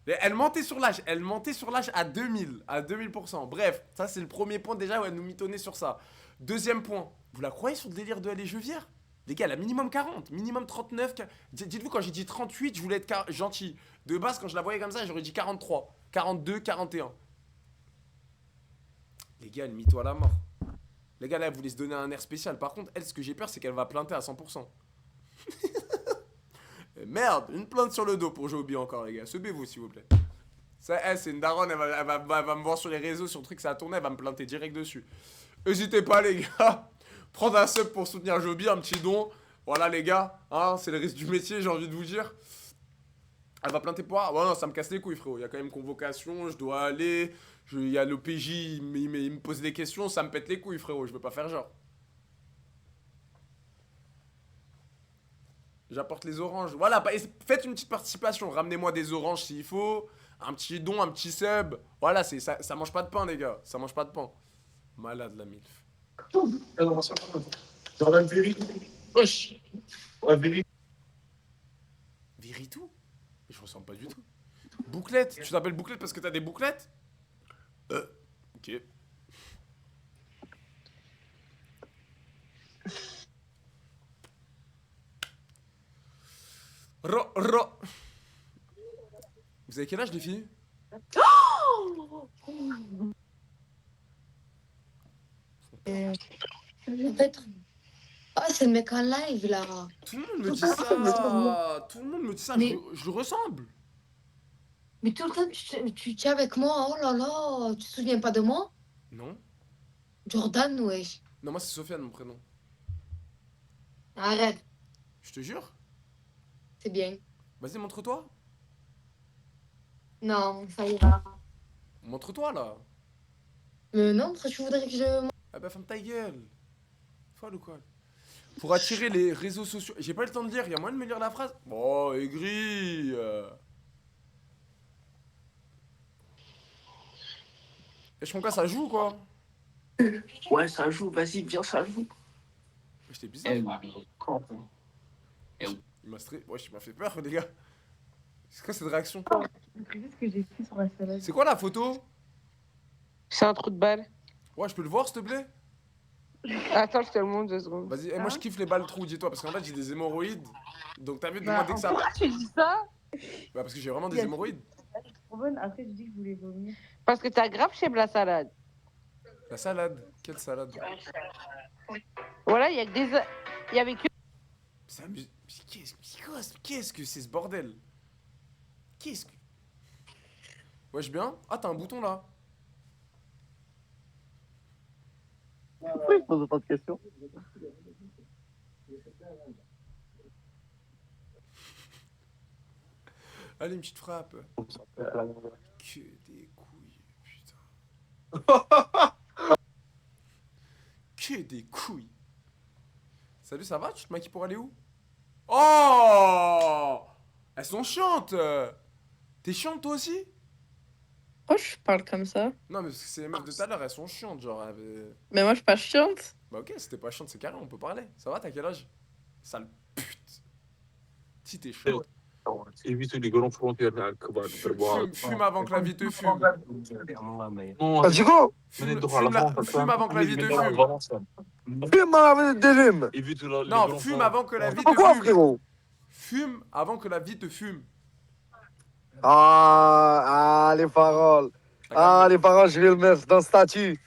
Et elle mentait sur l'âge. Elle mentait sur l'âge à 2000. À 2000%. Bref, ça, c'est le premier point déjà où elle nous mitonnait sur ça. Deuxième point. Vous la croyez sur le délire de elle est jeuvière? Les gars, elle a minimum 40, minimum 39. Dites-vous, quand j'ai dit 38, je voulais être gentil. De base, quand je la voyais comme ça, j'aurais dit 43, 42, 41. Les gars, elle mytho à la mort. Les gars, là, elle voulait se donner un air spécial. Par contre, elle, ce que j'ai peur, c'est qu'elle va planter à 100%. Merde, une plainte sur le dos pour Joby encore, les gars. Sebez-vous, s'il vous plaît. Ça, c'est une daronne, elle va me voir sur les réseaux, sur le truc, ça a tourné, elle va me planter direct dessus. N'hésitez pas, les gars. Prendre un sub pour soutenir Joby, un petit don. Voilà, les gars. Hein, c'est le risque du métier, j'ai envie de vous dire. Elle va planter pour... Ouais, non, ça me casse les couilles, frérot. Il y a quand même convocation, je dois aller. Il y a l'OPJ, il me pose des questions, ça me pète les couilles, frérot. Je veux pas faire genre. J'apporte les oranges. Voilà, faites une petite participation. Ramenez-moi des oranges s'il faut. Un petit don, un petit sub. Voilà, ça mange pas de pain, les gars. Ça mange pas de pain. Malade, la MILF. Dans la vérité. Wesh. La vérité. Viritou? Je ressemble pas du tout. Bouclette? Tu t'appelles Bouclette parce que t'as des bouclettes? Ok. Ro. Vous avez quel âge, les filles? Peut-être. Ah, c'est le mec en live là. Tout le monde me dit ça. Tout le monde me dit ça. Mais- Je le ressemble. Mais tout le temps, tu tiens avec moi. Oh là là, tu te souviens pas de moi? Non. Jordan, wesh. Non, moi, c'est Sofiane, mon prénom. Arrête, Je te jure. c'est bien. Vas-y, montre-toi. Non, ça ira. Montre-toi, là. Mais non, pourquoi tu voudrais que je... Ah bah, ferme ta gueule. Folle ou quoi? Pour attirer les réseaux sociaux. J'ai pas eu le temps de lire. Il y a moyen de me lire la phrase? Oh, aigri. Et je prends quoi? Ça joue ou quoi? Ouais, ça joue, vas-y, viens, ça joue. J'étais bizarre. Il m'a stressé. Ouais, il m'a fait peur, les gars. C'est quoi cette réaction? Ce que j'ai pris sur la salade. C'est quoi la photo? C'est un trou de balle. Ouais, je peux le voir, s'il te plaît? Attends, je te le montre 2 secondes. Vas-y, moi je kiffe les balles trous, dis-toi, parce qu'en fait j'ai des hémorroïdes. Donc t'as vu, Bah, dès que ça. pourquoi tu dis ça? Bah, parce que j'ai vraiment des Il y a- hémorroïdes. Je suis trop bonne. Après, je dis que je voulais vomir. Parce que t'as grave chez la salade. La salade. Quelle salade? Voilà, il y a que des. Il y avait que. Ça amuse. Qu'est-ce que c'est ce bordel? Qu'est-ce que. Wesh bien? Ah, t'as un bouton là. Pourquoi il pose autant de questions? Allez, une petite frappe. Que des couilles, putain. Que des couilles. Salut, ça va? Tu te maquilles pour aller où? Oh! Elles sont chiantes. T'es chiante toi aussi? Pourquoi je parle comme ça? Non, mais parce que c'est les meufs de tout à l'heure, elles sont chiantes, genre. Mais moi, je suis pas chiante. Bah, ok, si t'es pas chiante, c'est carré, on peut parler. Ça va, t'as quel âge? Sale pute. Si t'es chiante. Évite les grands frontières là, Fume avant que la vie te fume. Non, Ah, tu quoi? Fume avant que la vie te fume. Fume avec des fumes. Évite les Non, grands fume avant que la vie te Pourquoi, fume. frérot? Fume avant que la vie te fume. Les paroles. Les paroles, je vais le mettre dans le statut.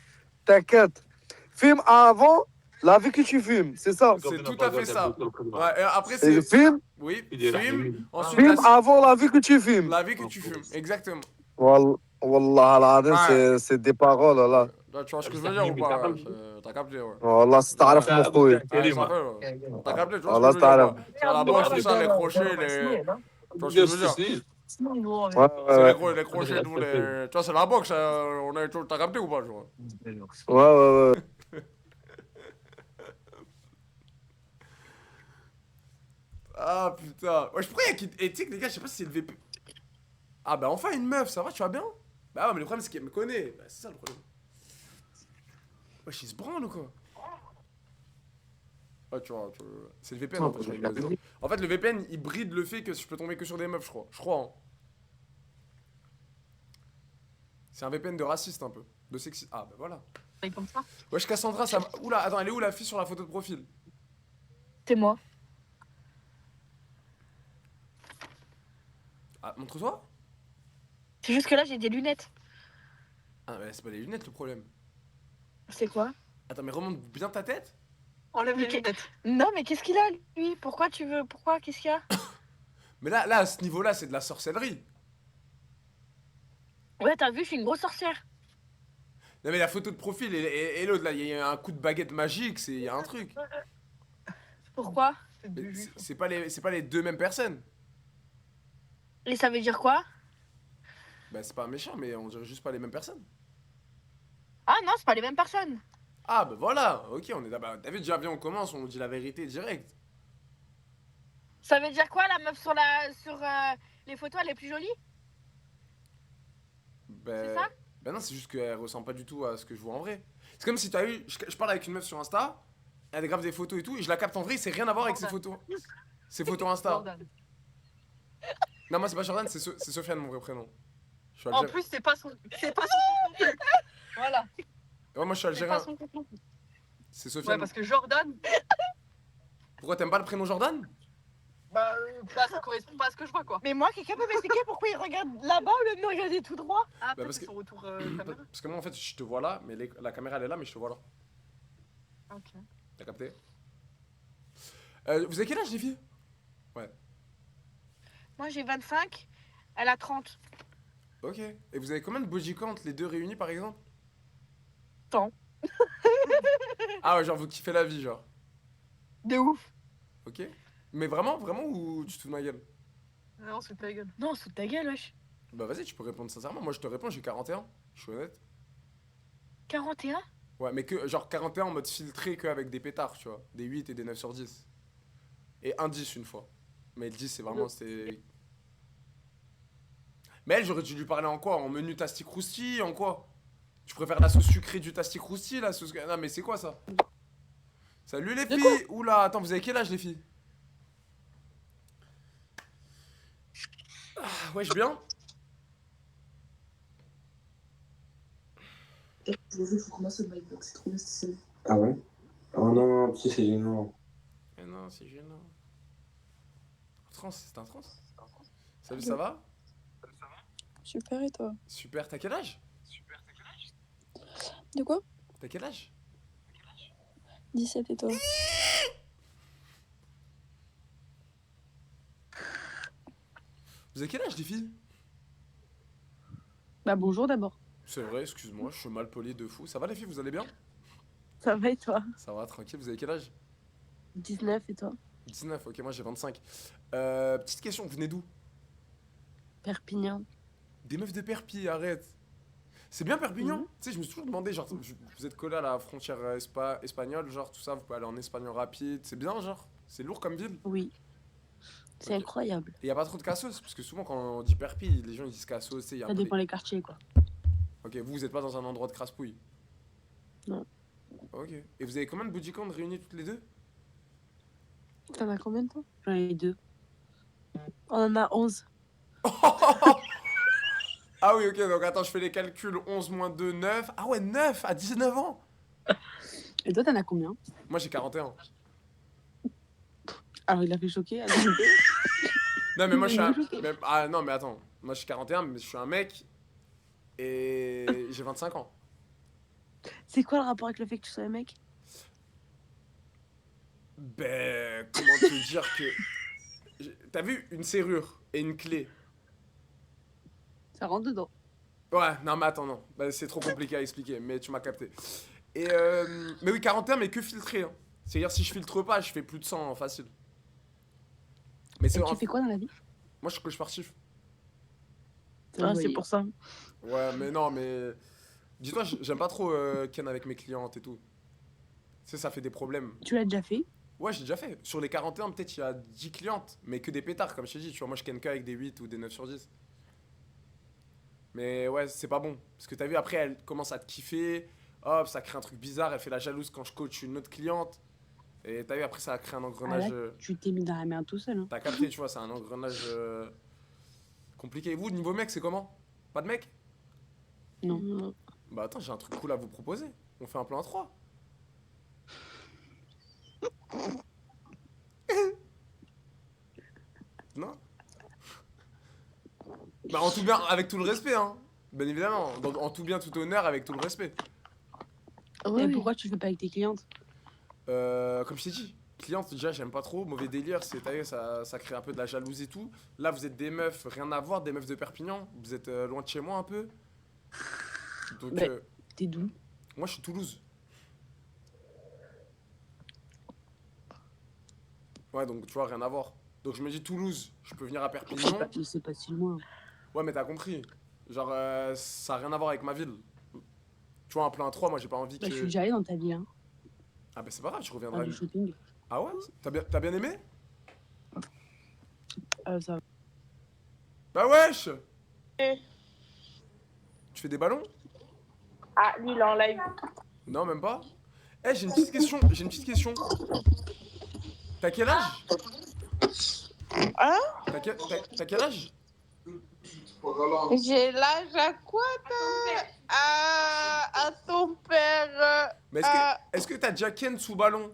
T'inquiète. Fume avant la vie que tu fumes, c'est ça? C'est tout à fait ça. Ouais, et après, Et c'est. fume, Oui, fume. Ensuite, fume avant la vie que tu fumes. la vie que tu fumes. Exactement. Wallah, العظيم, Ouais. c'est des paroles, là. Là, tu vois ce que je veux dire ou pas? T'as capté, ouais. والله تعرف مخوي. Ouais, ça fait, ouais. T'as capté, tu vois ce والله que je veux dire? تعرف. Ouais. Sur la boxe, tout ça, les crochets, les. Tu vois ce que je veux dire? Ouais, C'est ouais, les crochets, tous les. Tu vois, c'est la boxe, on a... T'as capté ou pas, tu vois? ouais. Ah putain. Ouais, je pourrais. Et tu sais que les gars, je sais pas si c'est le VP. Ah bah enfin une meuf, ça va, tu vas bien? Bah ouais, mais le problème c'est qu'elle me connaît. Bah c'est ça le problème. Wesh, il se branle ou quoi? Ouais, tu vois, c'est le VPN en fait. En fait, le VPN il bride le fait que je peux tomber que sur des meufs, je crois. Je crois, hein. C'est un VPN de raciste un peu. De sexy. Ah bah voilà. Comme ça. Wesh, Cassandra, ça. Oula, attends, elle est où la fille sur la photo de profil? C'est moi. Ah, montre-toi. C'est juste que là, j'ai des lunettes. Ah, mais c'est pas les lunettes le problème. C'est quoi? Attends, mais remonte bien ta tête. Enlève les lunettes. Non, mais qu'est-ce qu'il a, lui? Pourquoi tu veux... Pourquoi? Qu'est-ce qu'il y a? Mais là, à ce niveau-là, c'est de la sorcellerie. Ouais, t'as vu, je suis une grosse sorcière. Non mais la photo de profil et l'autre là, il y a un coup de baguette magique, il y a un truc. Pourquoi? C'est pas les deux mêmes personnes. Et ça veut dire quoi? Bah c'est pas méchant, mais on dirait juste pas les mêmes personnes. Ah non, c'est pas les mêmes personnes. Ah bah voilà, ok, on est là. Bah, David, déjà viens, on commence, on dit la vérité direct. Ça veut dire quoi, la meuf sur les photos, elle est plus jolie? C'est ça? Bah non, c'est juste qu'elle ressemble pas du tout à ce que je vois en vrai. C'est comme si t'as eu. Je parle avec une meuf sur Insta, elle grave des photos et tout, et je la capte en vrai, c'est rien à voir avec ses photos. Ses photos Insta. Jordan. Non, moi c'est pas Jordan, c'est Sofiane, mon vrai prénom. Je suis En algérien. plus, c'est pas son compte. Voilà. Ouais, moi je suis C'est algérien. pas son compte. C'est Sofiane. Ouais, parce que Jordan, Pourquoi t'aimes pas le prénom Jordan? bah, ça correspond pas à ce que je vois, quoi. Mais moi, quelqu'un peut m'expliquer pourquoi il regarde là-bas au lieu de me regarder tout droit? Ah, Bah, parce que... son retour caméra. Parce que moi en fait je te vois là, mais la caméra elle est là, mais je te vois là. Ok. T'as capté? Vous avez quel âge les filles? Ouais. Moi, j'ai 25, elle a 30. Ok. Et vous avez combien de body count les deux réunis par exemple? 100. Ah ouais, genre vous kiffez la vie genre. De ouf. Ok. Mais vraiment ou tu te fous de ma gueule? Non, sous ta gueule. Non, sous ta gueule, wesh. Bah vas-y, tu peux répondre sincèrement. Moi je te réponds, j'ai 41. Je suis honnête. 41? Ouais, mais que genre 41 en mode filtré qu'avec des pétards, tu vois. Des 8 et des 9 sur 10. Et un 10 une fois. Mais le 10 c'est vraiment c'était. Mais elle, j'aurais dû lui parler en quoi? En menu Tasty Crousti? En quoi? Tu préfères la sauce sucrée du Tasty Crousti, la sauce. Non, mais c'est quoi ça? Salut les filles! Oula, attends, vous avez quel âge les filles? Ah, wesh, bien? Faut commencer le Mindbox, c'est trop bien cette scène. Ah ouais? Oh non, tu sais, c'est gênant. Mais non, c'est gênant. Trans, c'est un trans? Salut, ça va? Super, et toi? Super, t'as quel âge? De quoi? T'as quel âge? 17, et toi? Vous avez quel âge les filles? Bah bonjour d'abord. C'est vrai, excuse-moi, je suis mal poli de fou. Ça va les filles, vous allez bien? Ça va et toi? Ça va, tranquille, vous avez quel âge? 19 et toi? 19, ok, moi j'ai 25. Petite question, vous venez d'où? Perpignan. Des meufs de Perpi, arrête. C'est bien Perpignan? Tu sais, je me suis toujours demandé, genre, vous êtes collé à la frontière espagnole, genre, tout ça, vous pouvez aller en Espagne rapide. C'est bien, genre? C'est lourd comme ville? Oui. C'est incroyable. Et y a pas trop de cassos, parce que souvent quand on dit perpi, les gens ils disent cassos, tu sais, y a un Ça peu dépend les quartiers, quoi. Ok, vous êtes pas dans un endroit de crasse-pouille. Non. Ok. Et vous avez combien de bodycams réunis toutes les deux? T'en as combien, toi? J'en ai 2. On en a 11. Ah oui, ok, donc attends, je fais les calculs. 11 moins 2, 9. Ah ouais, 9 à 19 ans. Et toi, t'en as combien? Moi j'ai 41. Alors, il a fait choquer. Non, mais moi je suis un... choqué. Ah non, mais attends. Moi je suis 41, mais je suis un mec. Et j'ai 25 ans. C'est quoi le rapport avec le fait que tu sois un mec? Ben, comment te dire que... T'as vu une serrure et une clé? Ça rentre dedans. Ouais, non mais attends, non. Bah, c'est trop compliqué à expliquer, mais tu m'as capté. Et mais oui, 41, mais que filtré. Hein. C'est-à-dire si je filtre pas, je fais plus de 100 facile. Mais Et tu fais quoi dans la vie? Moi, je suis coach sportif. Ah, c'est pour ça. Ouais, mais non, mais... Dis-toi, j'aime pas trop ken avec mes clientes et tout. Tu sais, ça fait des problèmes. Tu l'as déjà fait? Ouais, j'ai déjà fait. Sur les 41, peut-être il y a 10 clientes, mais que des pétards, comme je t'ai dit. Tu vois, moi, je ken que avec des 8 ou des 9 sur 10. Mais ouais, c'est pas bon. Parce que t'as vu, après, elle commence à te kiffer. Hop, ça crée un truc bizarre. Elle fait la jalouse quand je coach une autre cliente. Et t'as vu, après, ça crée un engrenage... Ah là, tu t'es mis dans la merde tout seul. Hein. T'as capté, tu vois, c'est un engrenage compliqué. Et vous, niveau mec, c'est comment? Pas de mec? Non. Bah attends, j'ai un truc cool à vous proposer. On fait un plan à 3. Non? Bah en tout bien, avec tout le respect, hein. Bien évidemment. En tout bien, tout honneur, avec tout le respect. Et pourquoi tu le fais pas avec tes clientes? Comme je t'ai dit, cliente, déjà, j'aime pas trop. Mauvais délire, c'est t'as vu, ça crée un peu de la jalousie et tout. Là, vous êtes des meufs, rien à voir, des meufs de Perpignan. Vous êtes loin de chez moi un peu. Donc, t'es d'où? Moi, je suis Toulouse. Ouais, donc tu vois, rien à voir. Donc je me dis Toulouse, je peux venir à Perpignan. C'est pas si loin. Ouais, mais t'as compris. Genre, ça a rien à voir avec ma ville. Tu vois, un plan à 3, moi j'ai pas envie que... Je suis déjà allée dans ta ville. Hein. Ah bah c'est pas grave, tu reviendras. Du shopping. Ah ouais? T'as bien aimé? Ça va. Bah wesh! Tu fais des ballons? Ah, lui, il est en live. Non, même pas. Eh, j'ai une petite question. T'as quel âge? Hein? T'as quel âge? J'ai l'âge à quoi, à ton père. Mais est-ce que t'as déjà ken sous ballon?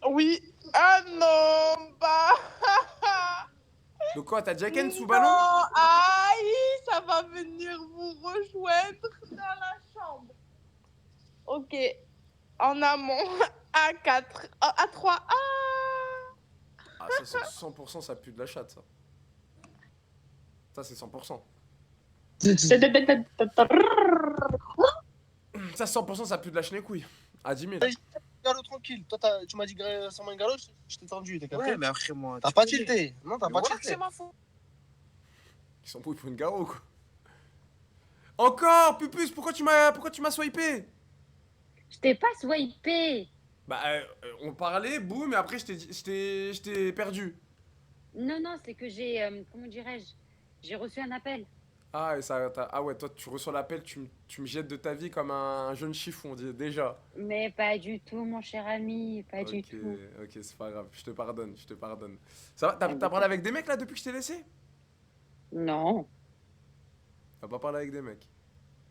Oui. Ah non, bah. Donc quoi, t'as déjà ken sous ballon? Non, aïe, ça va venir vous rejoindre dans la chambre. Ok. En amont, A4, A3, Ah, ça c'est 100%, ça pue de la chatte, ça. Ça c'est 100%. Ça 100%, ça pue de la chenecouille. À 10 000. Gallo tranquille. Toi, tu m'as dit sans main gallo, je t'ai tendu. T'as capté? Ouais, mais après moi. T'as pas tilté. Non, t'as pas tilté. C'est ma faute. Ils sont pour une garo, quoi. Encore, Pupus, pourquoi tu m'as swipé? Je t'ai pas swipé. Bah, on parlait, boum, et après je t'ai perdu. Non, c'est que j'ai, comment dirais-je, j'ai reçu un appel. Ah, ah ouais, toi tu reçois l'appel, tu me jettes de ta vie comme un jeune chiffon, déjà. Mais pas du tout, mon cher ami, pas du tout. Ok, c'est pas grave, je te pardonne. Ça va, t'as parlé avec des mecs là depuis que je t'ai laissé? Non. T'as pas parlé avec des mecs?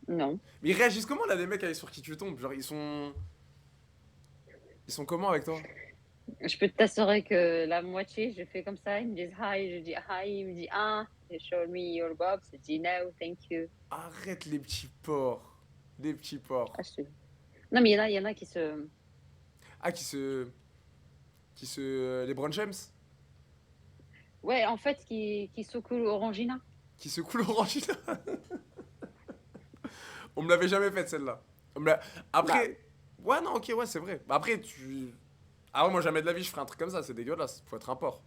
Non. Mais ils réagissent comment là, les mecs sur qui tu tombes? Genre, ils sont comment avec toi? Je peux t'assurer que la moitié, je fais comme ça, ils me disent hi, je dis hi, ils me disent ah, show me your box, je dis no, thank you. Arrête les petits porcs. Non, mais il y en a qui se... Ah, les Brown James? Ouais, en fait, qui secouent l'orangina. Qui secoue l'orangina? On me l'avait jamais faite celle-là. Après... Ouais, non, ok, ouais, c'est vrai. Bah après, Ah ouais, moi jamais de la vie je ferais un truc comme ça, c'est dégueulasse. Faut être un porc.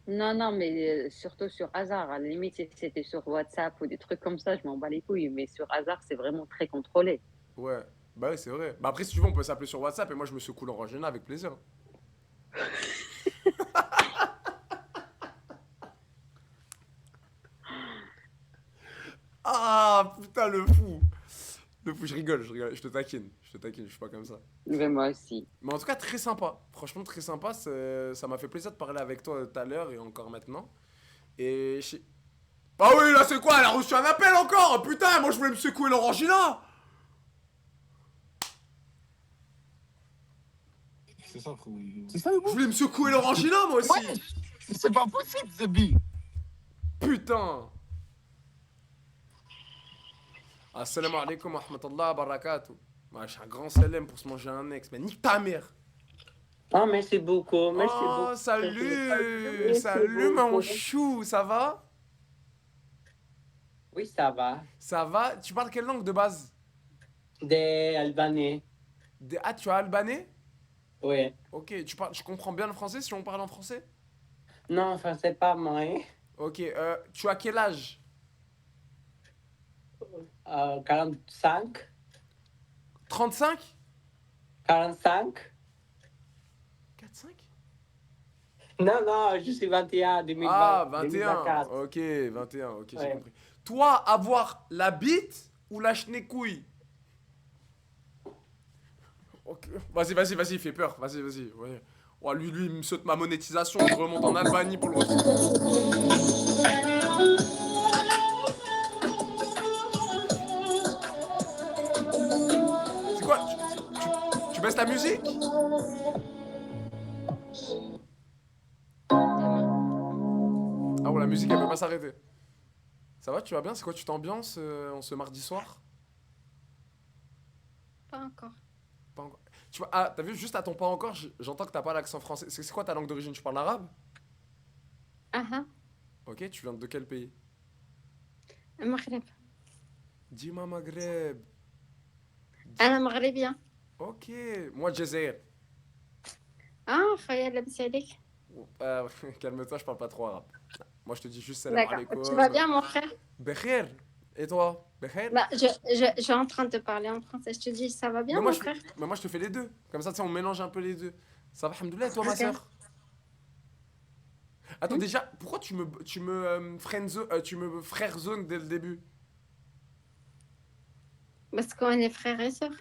Non, mais surtout sur hasard. À la limite, si c'était sur WhatsApp ou des trucs comme ça, je m'en bats les couilles. Mais sur hasard, c'est vraiment très contrôlé. Ouais, bah ouais, c'est vrai. Bah après, si tu veux, on peut s'appeler sur WhatsApp et moi je me secoue l'orangina avec plaisir. coup, je rigole, je te taquine. Je suis pas comme ça. Mais moi aussi. Mais en tout cas, très sympa. Franchement, très sympa. Ça m'a fait plaisir de parler avec toi tout à l'heure et encore maintenant. Et ah oui, là, c'est quoi? Elle a reçu un appel encore? Putain, moi, je voulais me secouer l'orangina. C'est ça, frérot. C'est ça, Je voulais me secouer l'orangina, moi aussi. Ouais, c'est pas possible, Zebi. Putain. Assalamu alaikum wa rahmatullah wa barakatuh. Ouais, j'ai un grand salam pour se manger un ex. Mais nique ta mère. Oh, merci beaucoup. Merci Oh, beaucoup. salut. Salut, mon chou. Ça va? Oui, ça va. Ça va? Tu parles quelle langue de base? Des Albanais. Ah, tu es albanais? Oui. Ok, tu comprends bien le français si on parle en français? Non, enfin, c'est pas moi. Hein. Ok, tu as quel âge? 45. 35? 45. 4-5? Non, non, je suis 21, 2020. Ah, 21. 2024. Ok, 21. Ok, j'ai Ouais. compris. Toi, avoir la bite ou la chenecouille? Ok. Vas-y, il fait peur. Vas-y. Ouais. Oh, lui, il me saute ma monétisation. Je remonte en Albanie pour le retrouver. C'est quoi? Tu baisses la musique? Ah ouais, la musique, elle peut pas s'arrêter. Ça va, tu vas bien? C'est quoi, tu t'ambiances en ce mardi soir? Pas encore. Pas encore. Tu vois, ah, t'as vu, juste à ton pas encore, j'entends que t'as pas l'accent français. C'est quoi ta langue d'origine? Tu parles arabe? Ah ah, Ok, tu viens de quel pays? Maghreb. Dis-moi Maghreb. أنا مغربية. Ok, moi Jazair. خويا لاباس عليك. Calme-toi, je parle pas trop arabe. Moi, je te dis juste salam D'accord. alaikum. Tu vas bien, mon frère? Bekhair. Et toi? Bekhair? Bah, je suis en train de te parler en français. Je te dis, ça va bien, Mais moi, mon frère? mais moi, je te fais les deux. Comme ça, tu sais, on mélange un peu les deux. Ça va, alhamdoulilah, et toi, ma Ok. soeur? Attends, déjà, pourquoi tu me frère zone dès le début? Parce qu'on est frères et sœurs.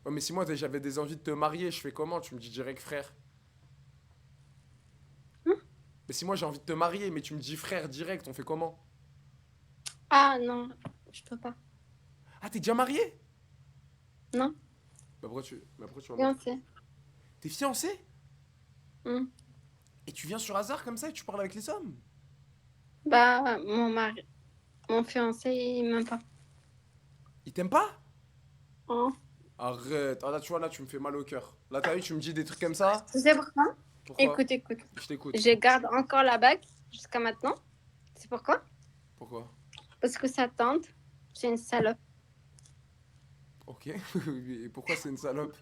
Ouais, mais si moi, j'avais des envies de te marier, je fais comment? Tu me dis direct frère. Mais si moi, j'ai envie de te marier, mais tu me dis frère direct, on fait comment? Ah non, je peux pas. Ah, t'es déjà marié? Non, Bah, pourquoi tu vas me... fiancé. T'es fiancé? Hmm. Et tu viens sur hasard comme ça et tu parles avec les hommes? Bah, mon fiancé, il m'aime pas. Ils t'aiment pas? Oh. Arrête. Ah, là, tu vois, là, tu me fais mal au cœur. Là, t'as vu, tu me dis des trucs comme ça? Tu sais pourquoi? Pourquoi? Écoute. Je t'écoute. Je garde encore la bague jusqu'à maintenant. C'est pourquoi? Pourquoi? Parce que sa tante, c'est une salope. Ok. Et pourquoi c'est une salope?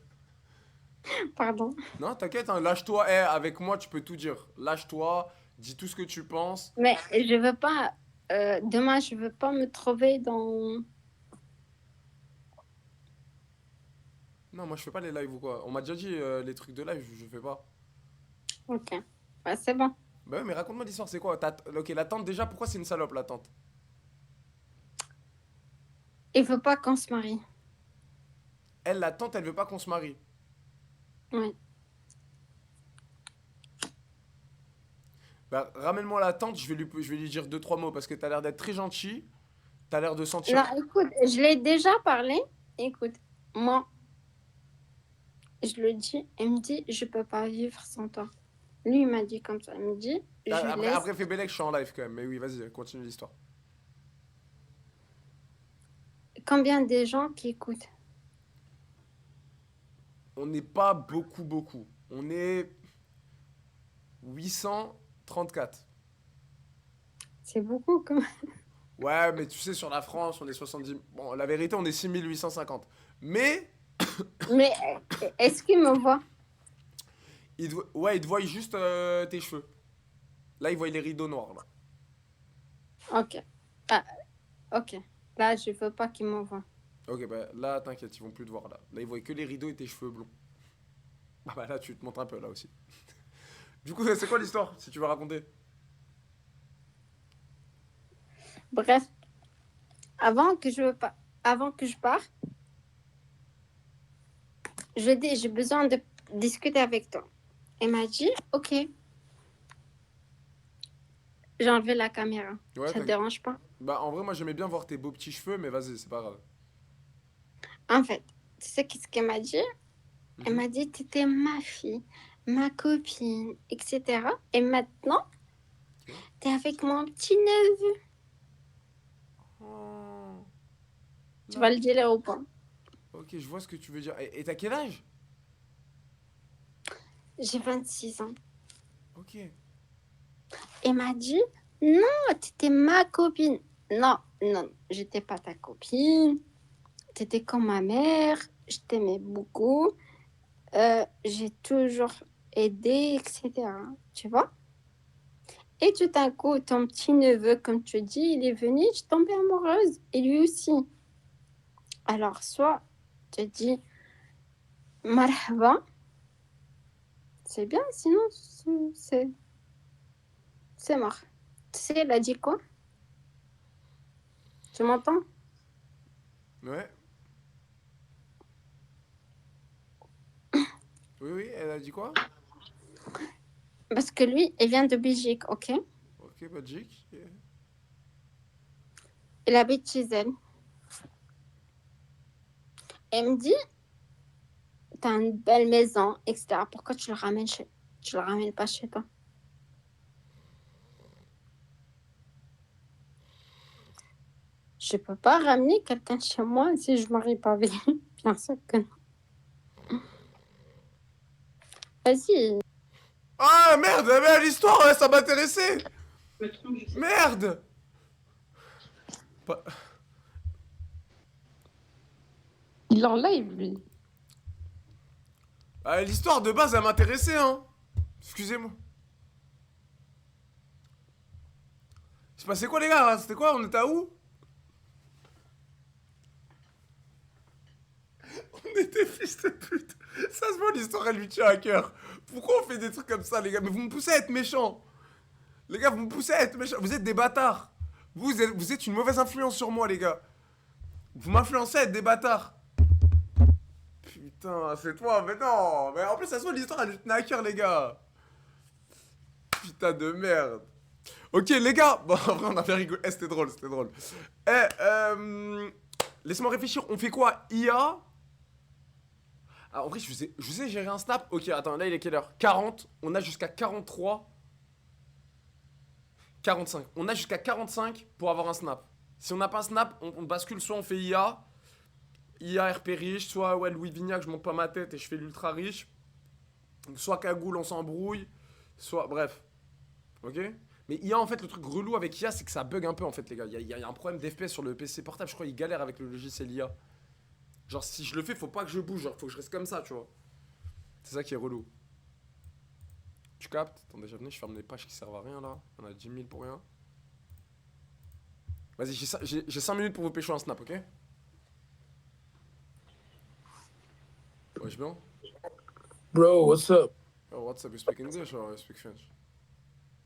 Pardon. Non, t'inquiète, hein, lâche-toi. Eh, avec moi, tu peux tout dire. Lâche-toi, dis tout ce que tu penses. Mais je veux pas. Demain, je veux pas me trouver dans. Non, moi, je fais pas les lives ou quoi. On m'a déjà dit les trucs de live, je fais pas. Ok. Bah, c'est bon. Bah ouais, mais raconte-moi l'histoire, c'est quoi? Ok, la tante, déjà, pourquoi c'est une salope, la tante? Il veut pas qu'on se marie. Elle, la tante, elle veut pas qu'on se marie. Oui. Bah, ramène-moi la tante, je vais lui dire 2-3 mots parce que t'as l'air d'être très gentil. T'as l'air de sentir. Non, écoute, je l'ai déjà parlé. Écoute, moi, je le dis, il me dit, je peux pas vivre sans toi. Lui, il m'a dit comme ça. Il me dit, je laisse. Après, fais Bélec, je suis en live quand même. Mais oui, vas-y, continue l'histoire. Combien de gens qui écoutent? On n'est pas beaucoup. On est 834. C'est beaucoup quand même. Ouais, mais tu sais, sur la France, on est 70. Bon, la vérité, on est 6850. Mais. Mais est-ce qu'il me voit? Ouais, il te voit juste tes cheveux. Là, il voit les rideaux noirs, là. Ok. Ah, ok. Là, je veux pas qu'il me voit. Ok, bah là, t'inquiète, ils vont plus te voir, là. Là, ils voient que les rideaux et tes cheveux blonds. Ah bah là, tu te montres un peu, là aussi. Du coup, c'est quoi l'histoire, si tu veux raconter? Bref, avant que je veux pas, avant que je parte, je dis, j'ai besoin de discuter avec toi. Elle m'a dit, ok. J'ai enlevé la caméra. Ouais, Ça te dérange pas? Bah, en vrai, moi, j'aimais bien voir tes beaux petits cheveux, mais vas-y, c'est pas grave. En fait, tu sais qu'est-ce qu'elle m'a dit? Elle m'a dit, t'étais ma fille, ma copine, etc. Et maintenant, t'es avec mon petit neveu. Oh. Tu vas le dire ou pas? Ok, je vois ce que tu veux dire. Et t'as quel âge? J'ai 26 ans. Ok. Elle m'a dit, non, t'étais ma copine. Non, non, j'étais pas ta copine. T'étais comme ma mère. Je t'aimais beaucoup. J'ai toujours aidé, etc. Tu vois? Et tout d'un coup, ton petit neveu, comme tu dis, il est venu, je suis tombée amoureuse. Et lui aussi. Alors, soit tu dis marhaba, c'est bien, sinon c'est mort. Tu sais, elle a dit quoi? Tu m'entends? Ouais. Oui, oui, elle a dit quoi? Parce que lui, il vient de Belgique, ok? Ok, Belgique. Yeah. Il habite chez elle. Elle me dit, t'as une belle maison, etc. Pourquoi tu le ramènes tu le ramènes pas chez toi? Je peux pas ramener quelqu'un chez moi si je marie pas avec lui. Bien sûr que non. Vas-y. Ah, merde, mais l'histoire, ça m'intéressait. Merde. Pas... Il est en live, lui. Ah, l'histoire de base, elle m'intéressait, hein. Excusez-moi. C'est passé quoi, les gars? C'était quoi? On était à où? On était fils de pute. Ça se voit, l'histoire, elle lui tient à cœur. Pourquoi on fait des trucs comme ça, les gars? Mais vous me poussez à être méchant. Les gars, vous me poussez à être méchant. Vous êtes des bâtards. Vous êtes une mauvaise influence sur moi, les gars. Vous m'influencez à être des bâtards. Putain, c'est toi, mais non. Mais en plus, ça se voit, l'histoire, elle lui tenait à cœur, les gars. Putain de merde. Ok, les gars. Bon, en vrai, on a fait rigoler. Eh, c'était drôle, c'était drôle. Laisse-moi réfléchir. On fait quoi? IA? Ah, en vrai, je sais gérer un snap. Ok, attends, là, il est quelle heure? 40. On a jusqu'à 43. 45. On a jusqu'à 45 pour avoir un snap. Si on n'a pas un snap, on bascule. Soit on fait IA RP riche, soit ouais, Louis Vignac, je monte pas ma tête et je fais l'ultra riche. Soit cagoule, on s'embrouille. Soit, bref. Ok? Mais IA, en fait, le truc relou avec IA, c'est que ça bug un peu, en fait, les gars. Il y a un problème d'FPS sur le PC portable. Je crois qu'il galère avec le logiciel IA. Genre, si je le fais, faut pas que je bouge. Genre, faut que je reste comme ça, tu vois. C'est ça qui est relou. Tu captes? Attends, déjà venu, je ferme les pages qui servent à rien, là. On a 10 000 pour rien. Vas-y, j'ai 5 minutes pour vous pêcher un snap, ok? Wesh, bien? Bro, what's up? Oh, what's up? You speak English or you speak French?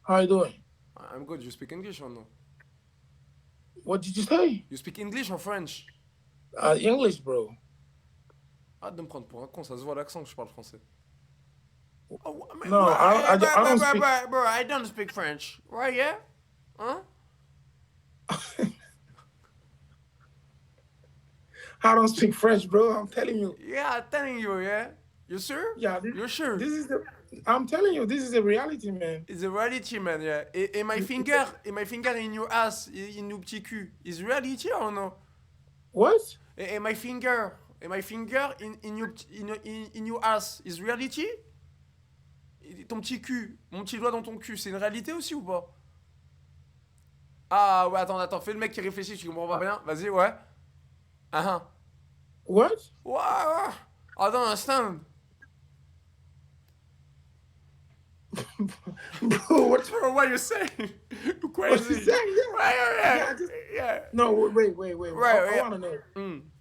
How you doing? I'm good. You speak English or no? What did you say? You speak English or French? English, bro. Arrête de me prendre pour un con, ça se voit à l'accent que je parle français. Oh, No, I don't speak. Bro, I don't speak French. Right, yeah? Huh? I don't speak French, bro. I'm telling you. Yeah, I'm telling you, yeah? You sure? Yeah, You're sure? I'm telling you, this is a reality, man. It's a reality, man, yeah. Et my finger in your ass, in your petit cul, is reality or no? What? Et my finger in your ass, is reality? Ton petit cul, mon petit doigt dans ton cul, c'est une réalité aussi ou pas? Ah ouais, attends, fais le mec qui réfléchit, tu comprends pas bien? Vas-y, ouais. What? Ouais. I don't understand. Bro, what's Bro, what you saying? You crazy? What you saying? Yeah. No, wait. Right, I want to know.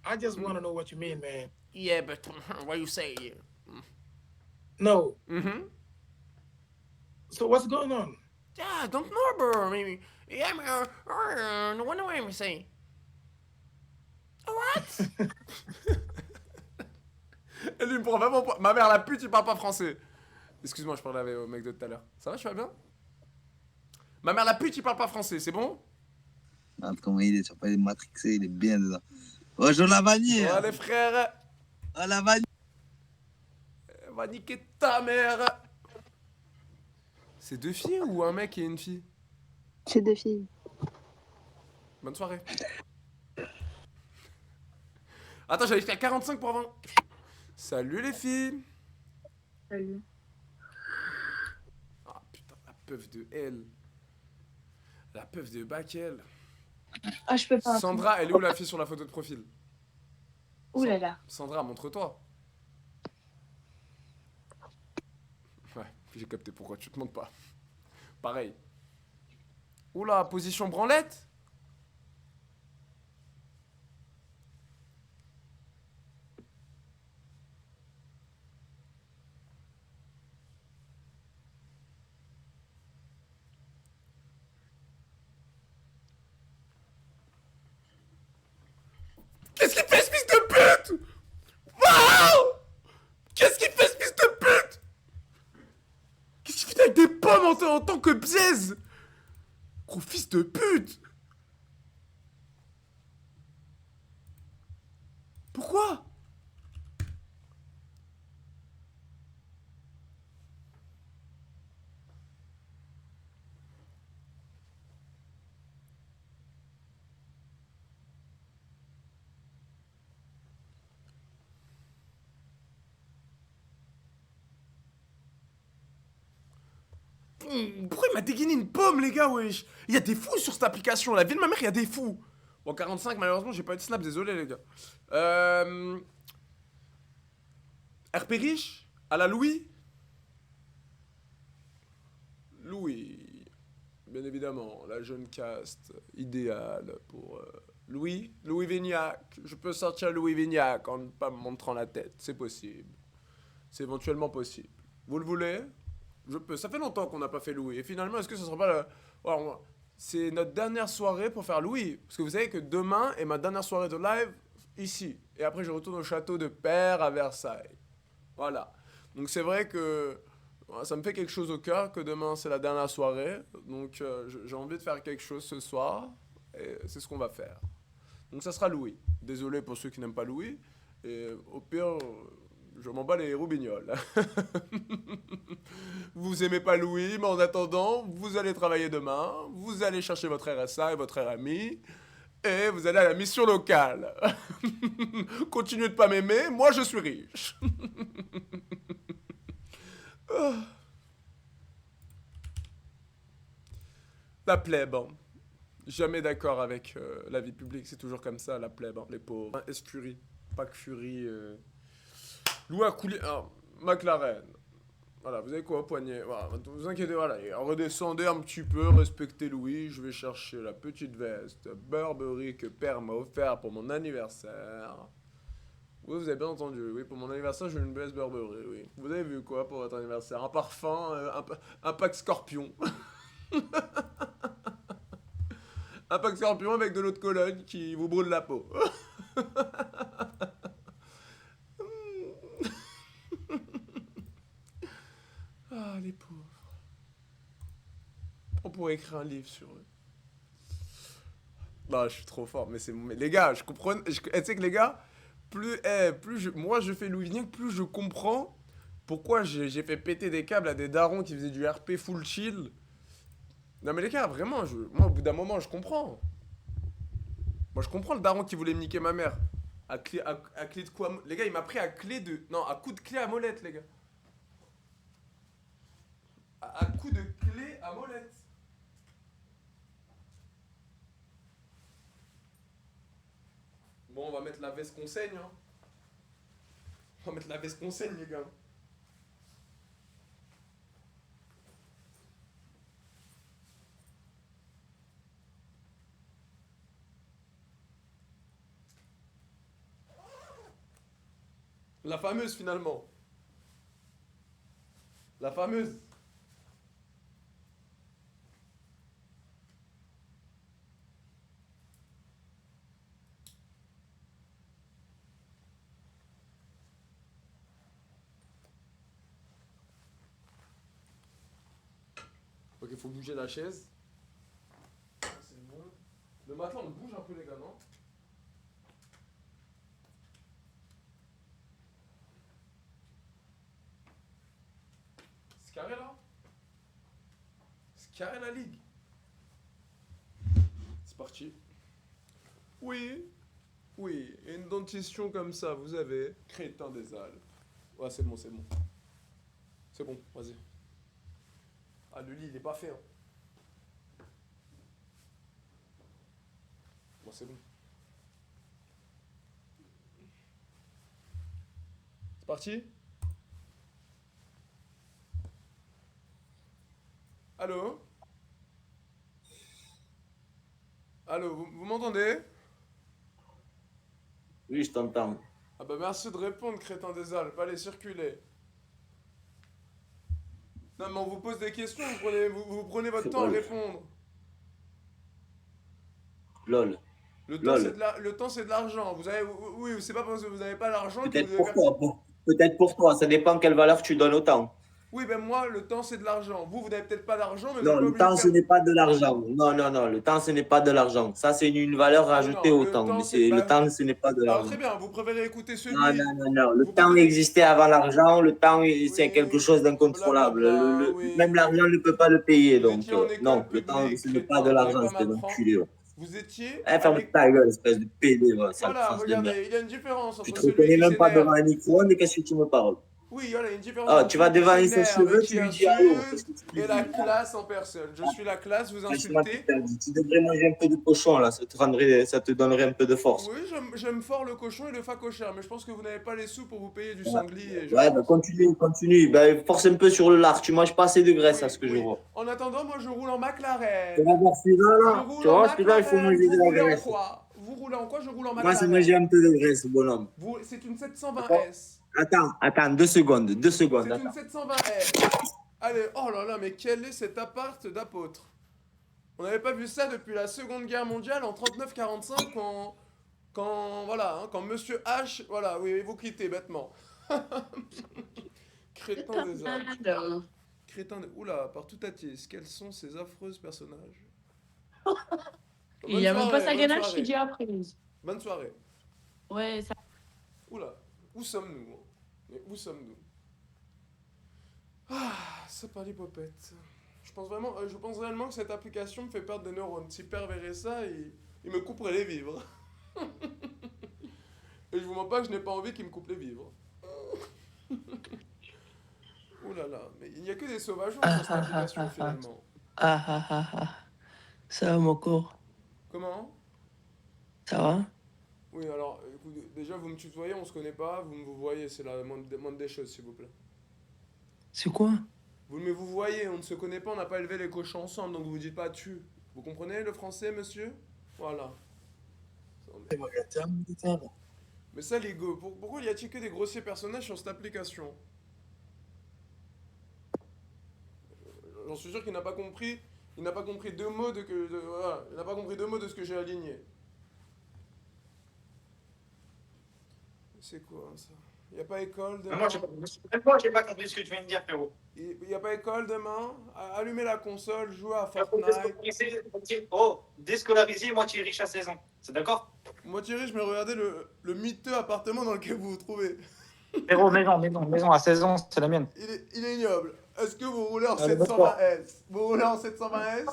I just want to know what you mean, man. Yeah, but what you say? No. Mm-hmm. So what's going on? Yeah, I don't know, bro. Maybe. Yeah, what do I say? What? Elle lui me prend vraiment pas. Ma mère la pute, il parle pas français. Excuse-moi, je parlais au mec de tout à l'heure. Ça va, tu vas bien? Ma mère la pute, il parle pas français, c'est bon? Regarde comment il est, tu vois pas, il est matrixé, il est bien dedans. Bonjour la vanille. Oh les frères. Oh la vanille. Va niquer ta mère. C'est 2 filles ou un mec et une fille? C'est 2 filles. Bonne soirée. Attends, j'allais jusqu'à 45 pour avant. Salut les filles. Salut. Ah putain, la peuf de elle. La peuf de Bakel. Ah, je peux pas. Sandra, elle est où la fille sur la photo de profil? Ouh là là. Sandra, montre-toi. Ouais, j'ai capté pourquoi tu te montres pas. Pareil. Oula, position branlette? Qu'est-ce qu'il fait ce fils de pute? Waouh! Qu'est-ce qu'il fait ce fils de pute? Qu'est-ce qu'il fait avec des pommes en tant que biaise? Gros fils de pute! Pourquoi? Pourquoi il m'a dégainé une pomme, les gars, wesh? Il y a des fous sur cette application, la vie de ma mère, il y a des fous. Bon, 45, malheureusement, j'ai pas eu de snap, désolé, les gars. RP riche? À la Louis? Louis. Bien évidemment, la jeune caste idéale pour Louis. Louis Vignac. Je peux sortir Louis Vignac en ne pas me montrant la tête. C'est possible. C'est éventuellement possible. Vous le voulez? Je peux. Ça fait longtemps qu'on n'a pas fait Louis. Et finalement, est-ce que ce sera pas la... Alors, c'est notre dernière soirée pour faire Louis. Parce que vous savez que demain est ma dernière soirée de live ici. Et après, je retourne au château de Père à Versailles. Voilà. Donc c'est vrai que ça me fait quelque chose au cœur que demain c'est la dernière soirée. Donc j'ai envie de faire quelque chose ce soir. Et c'est ce qu'on va faire. Donc ça sera Louis. Désolé pour ceux qui n'aiment pas Louis. Et au pire, je m'en bats les roubignoles. Vous aimez pas Louis, mais en attendant, vous allez travailler demain. Vous allez chercher votre RSA et votre RMI. Et vous allez à la mission locale. Continuez de pas m'aimer, moi je suis riche. La plèbe. Hein. Jamais d'accord avec la vie publique, c'est toujours comme ça, la plèbe, hein, les pauvres. Escurie, pas que Fury. Louis à couler. Ah, McLaren. Voilà, vous avez quoi au poignet? Voilà, vous inquiétez, voilà, redescendez un petit peu, respectez Louis, je vais chercher la petite veste Burberry que père m'a offert pour mon anniversaire. Oui, vous avez bien entendu, oui, pour mon anniversaire, j'ai une veste Burberry, oui. Vous avez vu quoi pour votre anniversaire? Un parfum, un pack Scorpion. Un pack Scorpion avec de l'eau de Cologne qui vous brûle la peau. Ah, les pauvres. On pourrait écrire un livre sur eux. Non, je suis trop fort, mais c'est... Mais les gars, je comprends... Tu sais que les gars, moi je fais Louis Vignac, plus je comprends pourquoi j'ai fait péter des câbles à des darons qui faisaient du RP full chill. Non mais les gars, vraiment, moi au bout d'un moment, je comprends. Moi je comprends le daron qui voulait me niquer ma mère. À clé de quoi? Les gars, il m'a pris à clé de... Non, à coup de clé à molette, les gars. À coup de clé à molette. Bon, on va mettre la veste qu'on saigne, hein. On va mettre la veste qu'on saigne, les gars. La fameuse, finalement. La fameuse. Ok, faut bouger la chaise. C'est bon. Le matelas, on bouge un peu, les gars, non? C'est carré, là? C'est carré, la ligue? C'est parti. Oui. Oui, une dentition comme ça, vous avez. Crétin des Alpes. Ouais, c'est bon, c'est bon. C'est bon, vas-y. Ah, le lit, il est pas fait, hein. Bon, c'est bon. C'est parti? Allô? Allô, vous m'entendez? Oui, je t'entends. Ah bah merci de répondre, crétin des Alpes. Allez, circulez. Non mais on vous pose des questions, vous prenez votre temps à répondre. Lol. Le temps c'est de l'argent. Vous avez, oui, c'est pas parce que vous n'avez pas l'argent que vous Peut-être devez pour faire... toi. Peut-être pour toi. Ça dépend quelle valeur tu donnes au temps. Oui, ben moi, le temps c'est de l'argent. Vous n'avez peut-être pas d'argent, mais vous Non, n'êtes pas le obligé de temps, faire... ce n'est pas de l'argent. Non, non, non. Le temps, ce n'est pas de l'argent. Ça, c'est une valeur rajoutée au temps. Mais le temps, ce n'est pas de Alors l'argent. très bien, vous préférez écouter celui... Non, non, non, non. Le temps existait avant l'argent. Le temps, c'est quelque chose d'incontrôlable. Même l'argent ne peut pas le payer. Donc, non, le temps, ce n'est pas de l'argent. C'est un enculé. Vous étiez... Ferme ta gueule, espèce de pédé. Voilà, regardez, il y a une différence entre Tu te celui reconnais qui même pas s'énerve... devant un micro-ondes et qu'est-ce que tu me parles? Oui, voilà, il y a une différence Ah, entre tu vas celui qui devant un s'énerve sèche-cheveux, et qui tu lui dis allô. insulte et la classe en personne. Je suis la classe, vous insultez. Tu devrais manger un peu de cochon là, ça te donnerait un peu de force. Oui, j'aime fort le cochon et le facochère, mais je pense que vous n'avez pas les sous pour vous payer du sanglier. Ouais, bah continue. Bah, force un peu sur le lard, tu manges pas assez de graisse à ce que je vois. En attendant, moi je roule en McLaren. Tu vas voir celui-là là, tu vois, celui-là il faut manger de la graisse. Vous roulez en quoi? Je roule en Moi, McLaren. c'est manger un peu de graisse, bonhomme. C'est une 720S. Attends, 2 secondes. C'est une 720S. Allez, oh là là, mais quel est cet appart d'apôtre? On n'avait pas vu ça depuis la Seconde Guerre mondiale en 39-45 quand Monsieur H, voilà, oui, vous quittez bêtement. Crétin des Alpes. Crétin de... Oula, par tout Atis, quels sont ces affreux personnages? Il n'y a même pas sa ganache qui dit après. Bonne soirée. Ouais, ça... Oula, où sommes-nous? Mais où sommes-nous? Ah, c'est pas l'hypopète. Je pense réellement que cette application me fait perdre des neurones. Si Père verrait ça, il me couperait les vivres. Et je vous mens pas, je n'ai pas envie qu'il me coupe les vivres. Ouh là là, mais il n'y a que des sauvageons sur cette application finalement. Ça va mon corps? Comment? Ça va? Oui, alors, écoutez, déjà vous me tutoyez, on se connaît pas, vous me voyez, c'est la moindre des choses s'il vous plaît. C'est quoi? Mais vous voyez, on ne se connaît pas, on n'a pas élevé les cochons ensemble, donc vous dites pas tu. Vous comprenez le français, monsieur? Voilà. Mais ça, les gars, pourquoi y a-t-il que des grossiers personnages sur cette application? J'en suis sûr qu'il n'a pas compris. Il n'a pas compris deux mots voilà, il n'a pas compris 2 mots de ce que j'ai aligné. C'est quoi ça? Il n'y a pas école demain? Moi, j'ai pas compris ce que tu viens de dire, frérot. Il n'y a pas école demain? Allumez la console, jouez à Fortnite. Oh, déscolarisé, moitié riche à 16 ans. C'est d'accord? Moitié riche, mais regardez le miteux appartement dans lequel vous vous trouvez. Frérot, maison, à 16 ans, c'est la mienne. Il est ignoble. Est-ce que vous roulez en 720S? Vous roulez en 720S?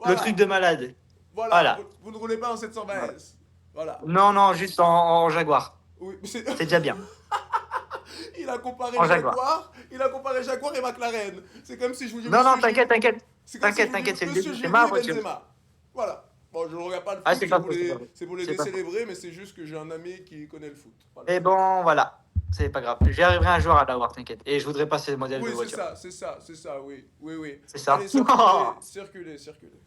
Le truc de malade. Voilà. Vous ne roulez pas en 720S. Voilà. Non, juste en Jaguar. Oui, c'est déjà bien. Il a comparé Jaguar. Jaguar et McLaren. C'est comme si je vous dis... Non, t'inquiète, c'est ma voiture. Voilà. Bon, je ne regarde pas le foot, c'est pour les décélébrer, mais c'est juste que j'ai un ami qui connaît le foot. Voilà. Et bon, voilà. C'est pas grave. J'y arriverai un jour à l'avoir, t'inquiète. Et je voudrais passer le modèle de voiture. Oui, c'est ça, oui. C'est ça. Allez, circulez.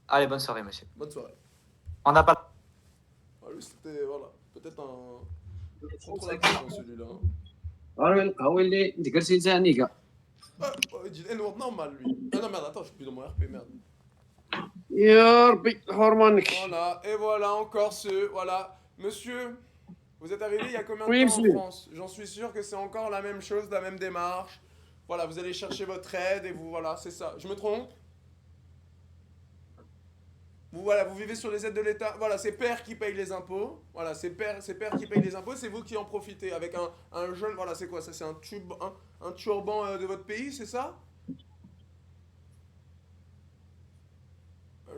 Allez, bonne soirée, monsieur. Bonne soirée. On n'a pas... C'était, voilà, peut-être un... Contre-action, celui-là. Il dit N-word normal, lui. Ah non, merde, attends, je suis plus dans mon RP, merde. Voilà, et voilà, encore voilà. Monsieur, vous êtes arrivé il y a combien de temps en France? J'en suis sûr que c'est encore la même chose, la même démarche. Voilà, vous allez chercher votre aide et vous, voilà, c'est ça. Je me trompe? Vous, voilà, vous vivez sur les aides de l'État. Voilà, c'est père qui paye les impôts. Voilà, c'est père qui paye les impôts. C'est vous qui en profitez avec un jeune. Voilà, c'est quoi ça? C'est un turban de votre pays, c'est ça?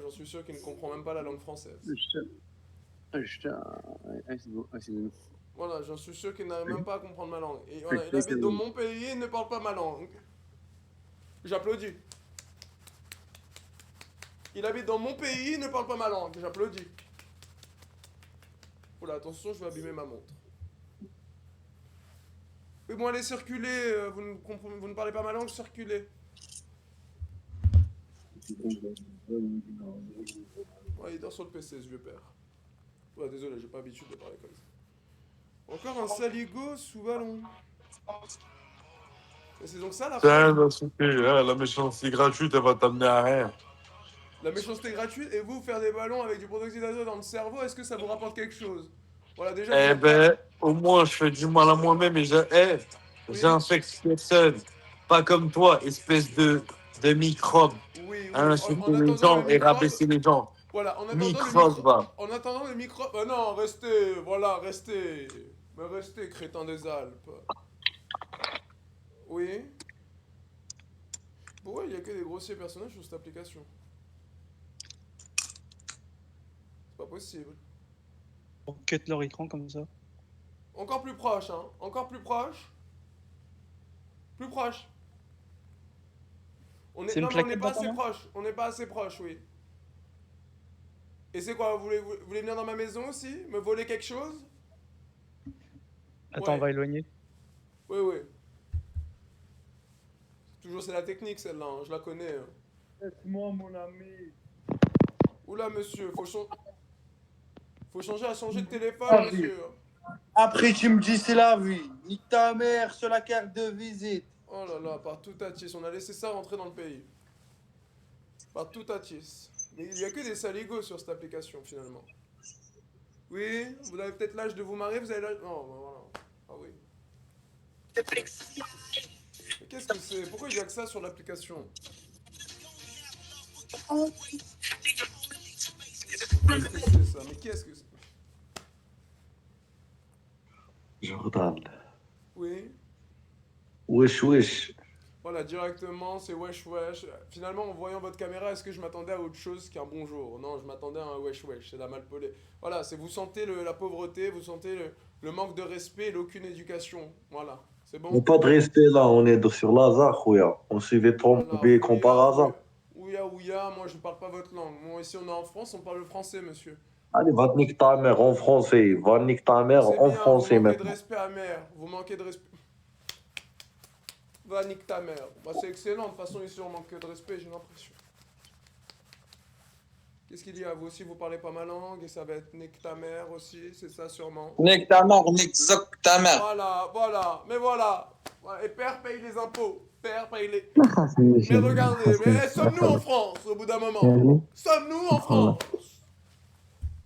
J'en suis sûr qu'il ne comprend même pas la langue française. Voilà, j'en suis sûr qu'il n'arrive même pas à comprendre ma langue. Et voilà, il habite dans mon pays et ne parle pas ma langue. J'applaudis. Il habite dans mon pays, il ne parle pas ma langue. J'applaudis. Oula, attention, je vais abîmer ma montre. Mais bon, allez, circulez. Vous ne parlez pas ma langue, circulez. Ouais, il dort sur le PC, ce vieux père. Ouais, désolé, j'ai pas l'habitude de parler comme ça. Encore un saligo sous ballon. Et c'est donc ça la Tiens, la méchanceté gratuite, elle va t'amener à rien. La méchanceté gratuite, et vous, faire des ballons avec du protoxyde d'azote dans le cerveau, est-ce que ça vous rapporte quelque chose? Voilà, déjà... Eh ben, au moins, je fais du mal à moi-même et j'infecte personne. Pas comme toi, espèce de microbe. Oui, Insulter les gens et rabaisser les gens. Voilà, en attendant le microbe... non, restez, voilà, restez. Mais restez, crétin des Alpes. Oui. Pourquoi il n'y a que des grossiers personnages sur cette application? C'est pas possible. On cut leur écran comme ça. Encore plus proche, hein. Encore plus proche. Plus proche. Non, mais on n'est pas assez proche. On n'est pas assez proche, oui. Et c'est quoi, vous voulez venir dans ma maison aussi? Me voler quelque chose? Attends, on va éloigner. Oui, oui. Toujours, c'est la technique, celle-là, hein. Je la connais. Hein. Laisse-moi, mon ami. Oula, monsieur, faut changer de téléphone, monsieur. Après, tu me dis c'est la vie. Nique ta mère sur la carte de visite. Oh là là, partout à Tis. On a laissé ça rentrer dans le pays. Partout à Tis. Mais il n'y a que des saligos sur cette application, finalement. Oui, vous avez peut-être l'âge de vous marier, vous avez l'âge... Non, bah voilà. Ah oui. Mais qu'est-ce que c'est? Pourquoi il n'y a que ça sur l'application? Qu'est-ce que c'est ça? Mais qu'est-ce que c'est? Jordan. Oui. Wesh, wesh. Voilà, directement, c'est wesh wesh. Finalement, en voyant votre caméra, est-ce que je m'attendais à autre chose qu'un bonjour? Non, je m'attendais à un wesh wesh, c'est la malpolée. Voilà, c'est vous sentez la pauvreté, vous sentez le manque de respect et l'aucune éducation. Voilà, c'est bon? Pas de respect là, on est sur Lazare, ouya. On suivait tomber comme par hasard. Ouya, ouya, moi je ne parle pas votre langue. Moi ici on est en France, on parle le français, monsieur. Allez, va te niquer ta mère en français. Va te niquer ta mère en français vous manquez maintenant. de respect à mère, vous manquez de respect. Va nique ta mère. Bah, c'est excellent, de toute façon ici on manque de respect, j'ai l'impression. Qu'est-ce qu'il dit à vous aussi, vous parlez pas ma langue et ça va être nique ta mère aussi, c'est ça sûrement. Nique ta mère, nique zoc ta mère. Voilà, mais voilà. Et père paye les impôts, père paye les... Mais regardez, mais sommes-nous en France au bout d'un moment? Sommes-nous en France?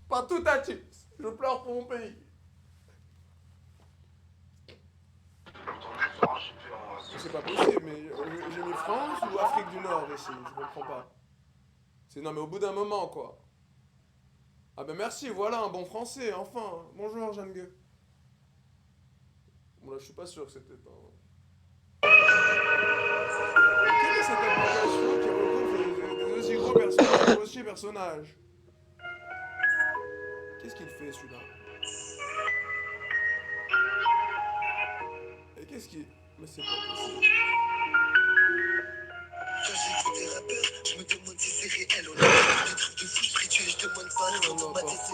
Pas tout à Tis, je pleure pour mon pays. C'est pas possible, mais j'ai mis France ou Afrique du Nord ici, je comprends pas. Non mais au bout d'un moment quoi. Ah ben merci, voilà un bon français, enfin. Bonjour Jeanne Gueux. Bon là je suis pas sûr que c'était un... Quelle est cette application qui regroupe des aussi gros aussi personnages? Qu'est-ce qu'il fait celui-là? Et qu'est-ce qu'il... Mais c'est pas possible. Je me demande si c'est réel, on a des trucs de fou spirituel, je demande pas le nom de ma tête.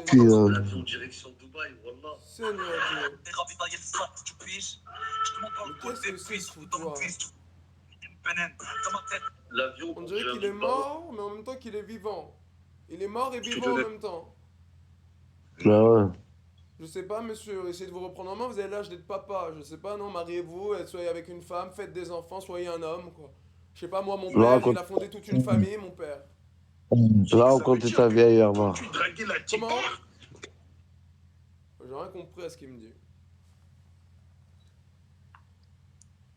Puis, direction Dubaï, wallah. Seigneur Dieu. Mais qu'est-ce que c'est ce foutoir? On dirait qu'il est mort, mais en même temps qu'il est vivant. Il est mort et vivant en même temps. Là, ouais. Je sais pas, monsieur, essayez de vous reprendre en main, vous avez l'âge d'être papa. Je sais pas, non, mariez-vous, soyez avec une femme, faites des enfants, soyez un homme, quoi. Je sais pas, moi, mon père, il a fondé toute une famille, mon père. Là, on compte ta vieille avant. Comment? J'ai rien compris à ce qu'il me dit.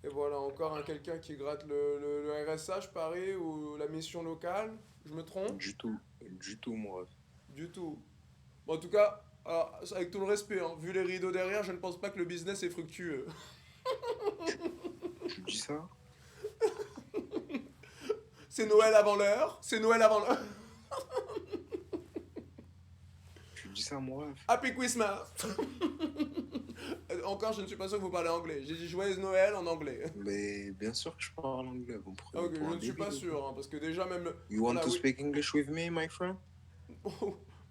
Et voilà, encore un quelqu'un qui gratte le RSA, je parie, ou la mission locale. Je me trompe? Du tout, moi. Du tout. Bon, en tout cas, alors, avec tout le respect, hein, vu les rideaux derrière, je ne pense pas que le business est fructueux. Tu dis ça? C'est Noël avant l'heure. C'est Noël avant l'heure. Tu dis ça, mon rêve? Happy Christmas. Encore, je ne suis pas sûr que vous parlez anglais. J'ai dit joyeux Noël en anglais. Mais bien sûr que je parle anglais. Vous me Ah, prenez ok, pour je un ne suis pas débile. sûr, hein, parce que déjà même... You want Voilà, to oui. speak English with me, my friend?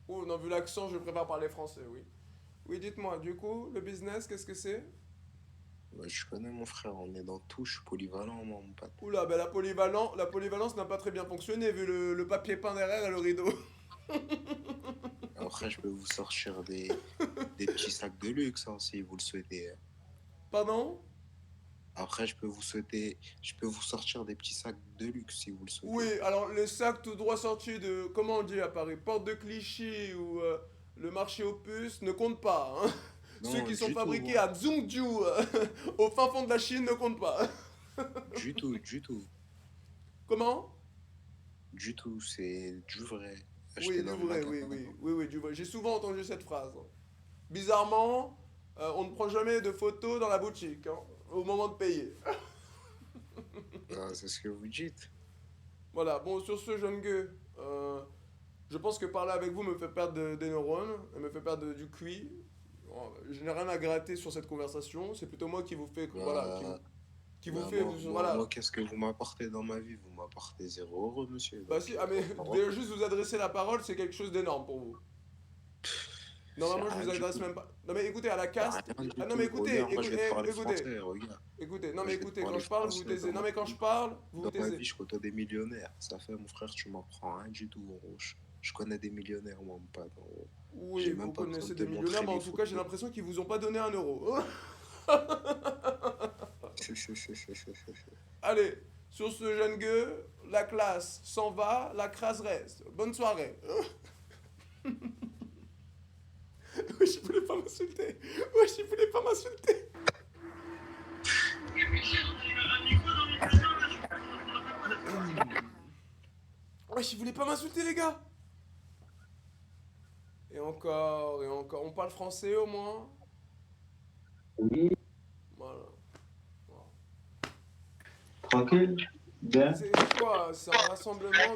Oh, non, vu l'accent, je préfère parler français, oui. Oui, dites-moi, du coup, le business, qu'est-ce que c'est? Bah, je connais mon frère, on est dans tout, je suis polyvalent, moi, mon pote. Oula, ben la polyvalence n'a pas très bien fonctionné, vu le papier peint derrière et le rideau. Après, je peux vous sortir des petits sacs de luxe, hein, si vous le souhaitez. Pardon? Après, je peux vous sortir des petits sacs de luxe, si vous le souhaitez. Oui, alors les sacs tout droit sortis de, comment on dit à Paris, Porte de Clichy ou le marché aux puces ne comptent pas. Hein. Non, Ceux qui sont du tout, fabriqués hein. à Zhongzhou, au fin fond de la Chine, ne comptent pas. Du tout. Comment? Du tout, c'est du vrai. Oui, Acheté du dans le vrai, magasin. oui, du vrai. J'ai souvent entendu cette phrase. Bizarrement, on ne prend jamais de photos dans la boutique, hein, au moment de payer. Ah, c'est ce que vous dites. Voilà, bon, sur ce, jeune gueux, je pense que parler avec vous me fait perdre des neurones, et me fait perdre du QI. Bon, je n'ai rien à gratter sur cette conversation, c'est plutôt moi qui vous fais, voilà, qui vous fait, voilà. Moi, qu'est-ce que vous m'apportez dans ma vie? Vous m'apportez 0 €, monsieur. Bah si, ah mais déjà juste vous adresser la parole, c'est quelque chose d'énorme pour vous. Normalement, je vous adresse même pas. Non mais écoutez, à la caste. Ah non mais écoutez, Moi, je vais te parler écoutez. français, regarde. Écoutez, non Moi, mais je vais te écoutez, parler quand je parle, vous français, taisez. dans Non ma mais quand vie. je parle, vous Dans ma taisez. vie, je côtoie des millionnaires. Ça fait, mon frère, tu m'en prends rien du tout, gros. Je connais des millionnaires, moi, mon pote. Oui, J'ai même vous pas besoin connaissez de des te millionnaires, montrer mais en les tout cas, j'ai photos. l'impression qu'ils vous ont pas donné 1 euro. Allez, sur ce jeune gueux, la classe s'en va, la crasse reste. Bonne soirée. Oui, je voulais pas m'insulter. Oui, je voulais pas m'insulter. Ouais, je voulais pas m'insulter, les gars. Et encore, et encore. On parle français au moins? Oui, Voilà. tranquille, bien. C'est quoi? C'est un rassemblement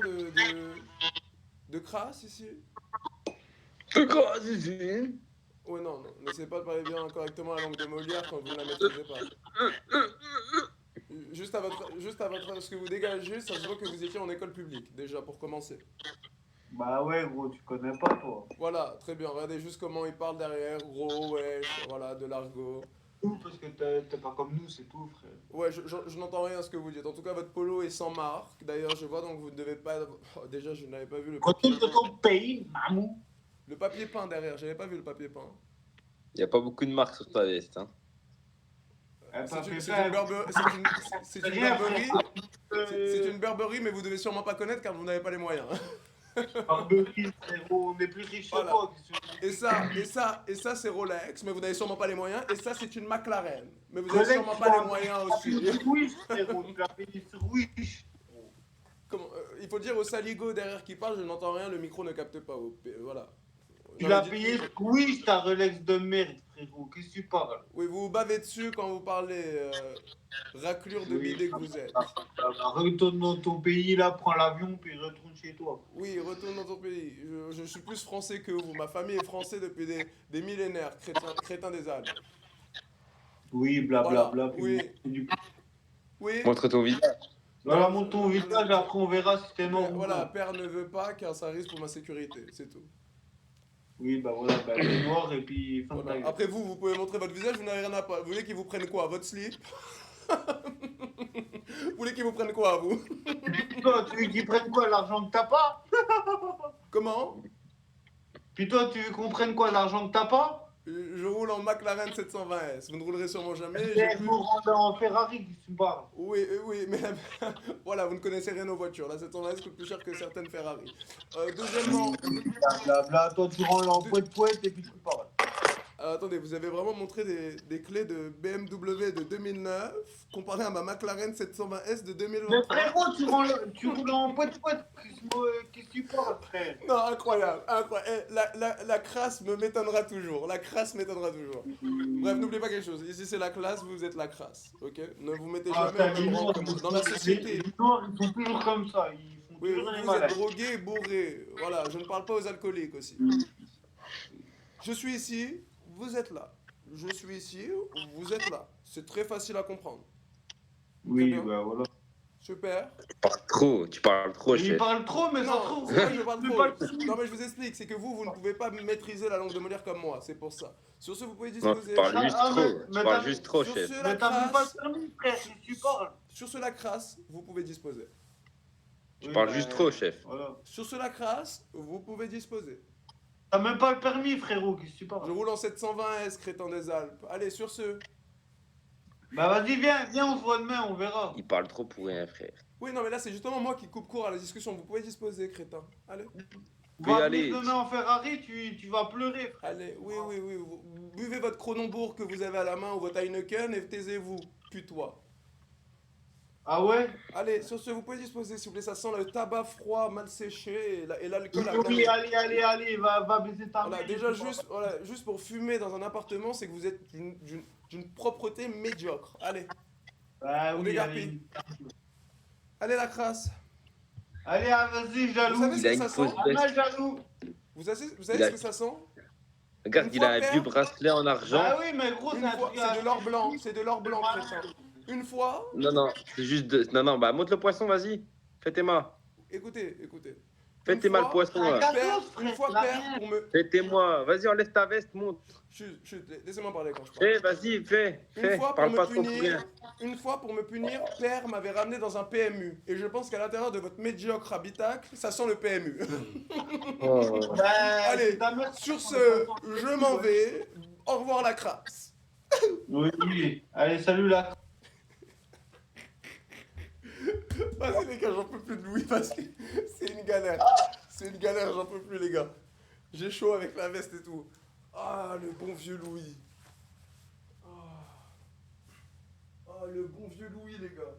de crasse ici? De quoi, ici? Ouais, non, n'essayez pas de parler bien correctement la langue de Molière quand vous ne la maîtrisez pas. Juste à votre, ce que vous dégagez, ça se voit que vous étiez en école publique, déjà, pour commencer. Bah ouais, gros, tu connais pas, toi. Voilà, très bien, regardez juste comment il parle derrière, gros, wesh, voilà, de l'argot. Tout parce que t'es pas comme nous, c'est tout, frère. Ouais, je n'entends rien à ce que vous dites. En tout cas, votre polo est sans marque. D'ailleurs, je vois, donc vous ne devez pas... Oh, déjà, je n'avais pas vu le papier Retourne dans ton pays, mamou. Le papier peint derrière, j'avais pas vu le papier peint. Il n'y a pas beaucoup de marques sur ta veste. Hein. C'est une Burberry, c'est une Burberry, mais vous devez sûrement pas connaître car vous n'avez pas les moyens. Burberry, frérot, on est plus riche que toi. Et ça c'est Rolex, mais vous n'avez sûrement pas les moyens. Et ça c'est une McLaren, mais vous n'avez sûrement pas les moyens aussi. Oui, frérot, tu l'as payé sur Wish. Comment, il faut dire au saligo derrière qui parle, je n'entends rien, le micro ne capte pas. Voilà. Tu l'as payé sur Wish, ta Rolex de merde, frérot. Qu'est-ce que tu parles? Oui, vous vous bavez dessus quand vous parlez raclure de bidet que vous êtes. Retourne dans ton pays, là, prends l'avion, puis retourne chez toi. Oui, retourne dans ton pays. Je suis plus français que vous. Ma famille est française depuis des millénaires, crétin des Alpes. Oui, blablabla. Voilà, oui. Oui. Montre ton visage. Voilà, montre ton visage, après on verra si t'es mort. Voilà, père ne veut pas car ça risque pour ma sécurité, c'est tout. Oui, bah voilà, bah t'es noir et puis fin de ta Voilà. gueule. Après vous pouvez montrer votre visage, vous n'avez rien à pas. Vous voulez qu'ils vous prennent quoi? Votre slip? Vous voulez qu'ils vous prennent quoi, vous? Toi, tu veux qu'ils prennent quoi, l'argent que t'as pas? Comment? Puis toi, tu veux qu'on prenne quoi, l'argent que t'as pas? Je roule en McLaren 720S, vous ne roulerez sûrement jamais. Je vous rends en Ferrari, tu parles. Oui, mais voilà, vous ne connaissez rien aux voitures. La 720S coûte plus cher que certaines Ferrari. Deuxièmement... Blabla, toi tu rends en poète et puis tu parles. attendez, vous avez vraiment montré des clés de BMW de 2009 comparé à ma McLaren 720S de 2023. Mais frérot, tu roules en poète-poète. Qu'est-ce que tu parles, frère? Non, incroyable, incroyable. La crasse me m'étonnera toujours. La crasse m'étonnera toujours. Bref, n'oubliez pas quelque chose. Ici, c'est la classe, vous êtes la crasse. Ok? Ne vous mettez jamais en même rang que moi. Dans la société. Les Noirs, ils sont toujours comme ça. Ils font Oui, toujours les vous malades. êtes drogués et bourrés. Voilà, je ne parle pas aux alcooliques aussi. Je suis ici, vous êtes là. Je suis ici, vous êtes là. C'est très facile à comprendre. Oui, bah voilà. Super. Tu parles trop, Il chef. parle trop, mais ça Non, trouve. c'est pas que je parle C'est trop. pas le- Non, mais je vous explique, c'est que vous ne pouvez pas maîtriser la langue de Molière comme moi, c'est pour ça. Sur ce, vous pouvez Non, disposer. tu parles juste trop. Tu parles juste trop, Sur chef. ce, la Mais t'as même pas crasse. le permis, frère, qu'est-ce que tu parles? Sur ce, la crasse, vous pouvez disposer. Tu parles juste trop, chef. Voilà. Sur ce, la crasse, vous pouvez disposer. T'as même pas le permis, frérot, qu'est-ce que tu Je parles? roule en 720S, crétin des Alpes. Allez, sur ce. Bah vas-y, viens, on se voit demain, on verra. Il parle trop pour rien, frère. Oui, non, mais là, c'est justement moi qui coupe court à la discussion. Vous pouvez disposer, crétin. Allez. Oui, Va allez. venir demain en Ferrari, tu vas pleurer, frère. Allez, oui. Vous buvez votre Kronenbourg que vous avez à la main ou votre Heineken et taisez-vous, putois. Ah ouais? Allez, sur ce, vous pouvez disposer, s'il vous plaît. Ça sent le tabac froid, mal séché et l'alcool à Oui, plein. allez, va baiser ta Voilà, mère. déjà, juste pour fumer dans un appartement, c'est que vous êtes d'une propreté médiocre. Allez, Ah on oui, dégarpille. Allez, la crasse. Allez, vas-y, jaloux. Vous savez ce Il a que une ça fausse sent? veste. Jaloux. Vous savez Il ce a- que ça sent? Regarde, Une il a fois un paire. vieux bracelet en argent. Ah oui, mais gros, c'est Une un fois, truc c'est de l'or blanc, c'est de l'or blanc, crétin. Une fois, Non, c'est juste de... Non, bah monte le poisson, vas-y. Fais tes mains. écoutez. Fais Une tes mains le fois, poisson, là. Une fois, père, pour me... Fais tes mains. Vas-y, enlève ta veste, monte. Chut, laissez-moi parler quand je parle. Fais, vas-y, fais. Une fois, Parle pour pas me trop pour rien. punir, une fois, pour me punir, père m'avait ramené dans un PMU. Et je pense qu'à l'intérieur de votre médiocre habitacle, ça sent le PMU. Oh. Allez, sur ce, je m'en vais. Au revoir la crasse. Oui. Allez, salut là. Vas-y les gars, j'en peux plus de Louis parce que c'est une galère. C'est une galère, j'en peux plus les gars. J'ai chaud avec la veste et tout. Ah, le bon vieux Louis. Ah, le bon vieux Louis les gars.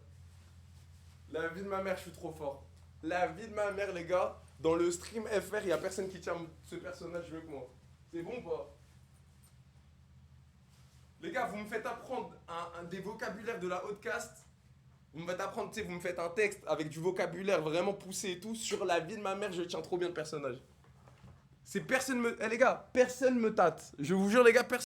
La vie de ma mère, je suis trop fort. La vie de ma mère les gars. Dans le stream FR, il n'y a personne qui tient ce personnage mieux que moi. C'est bon ou pas? Les gars, vous me faites apprendre des vocabulaires de la haute caste. Vous me faites apprendre, tu sais, vous me faites un texte avec du vocabulaire vraiment poussé et tout. Sur la vie de ma mère, je tiens trop bien le personnage. C'est personne me... Eh les gars, personne me tâte. Je vous jure les gars, personne...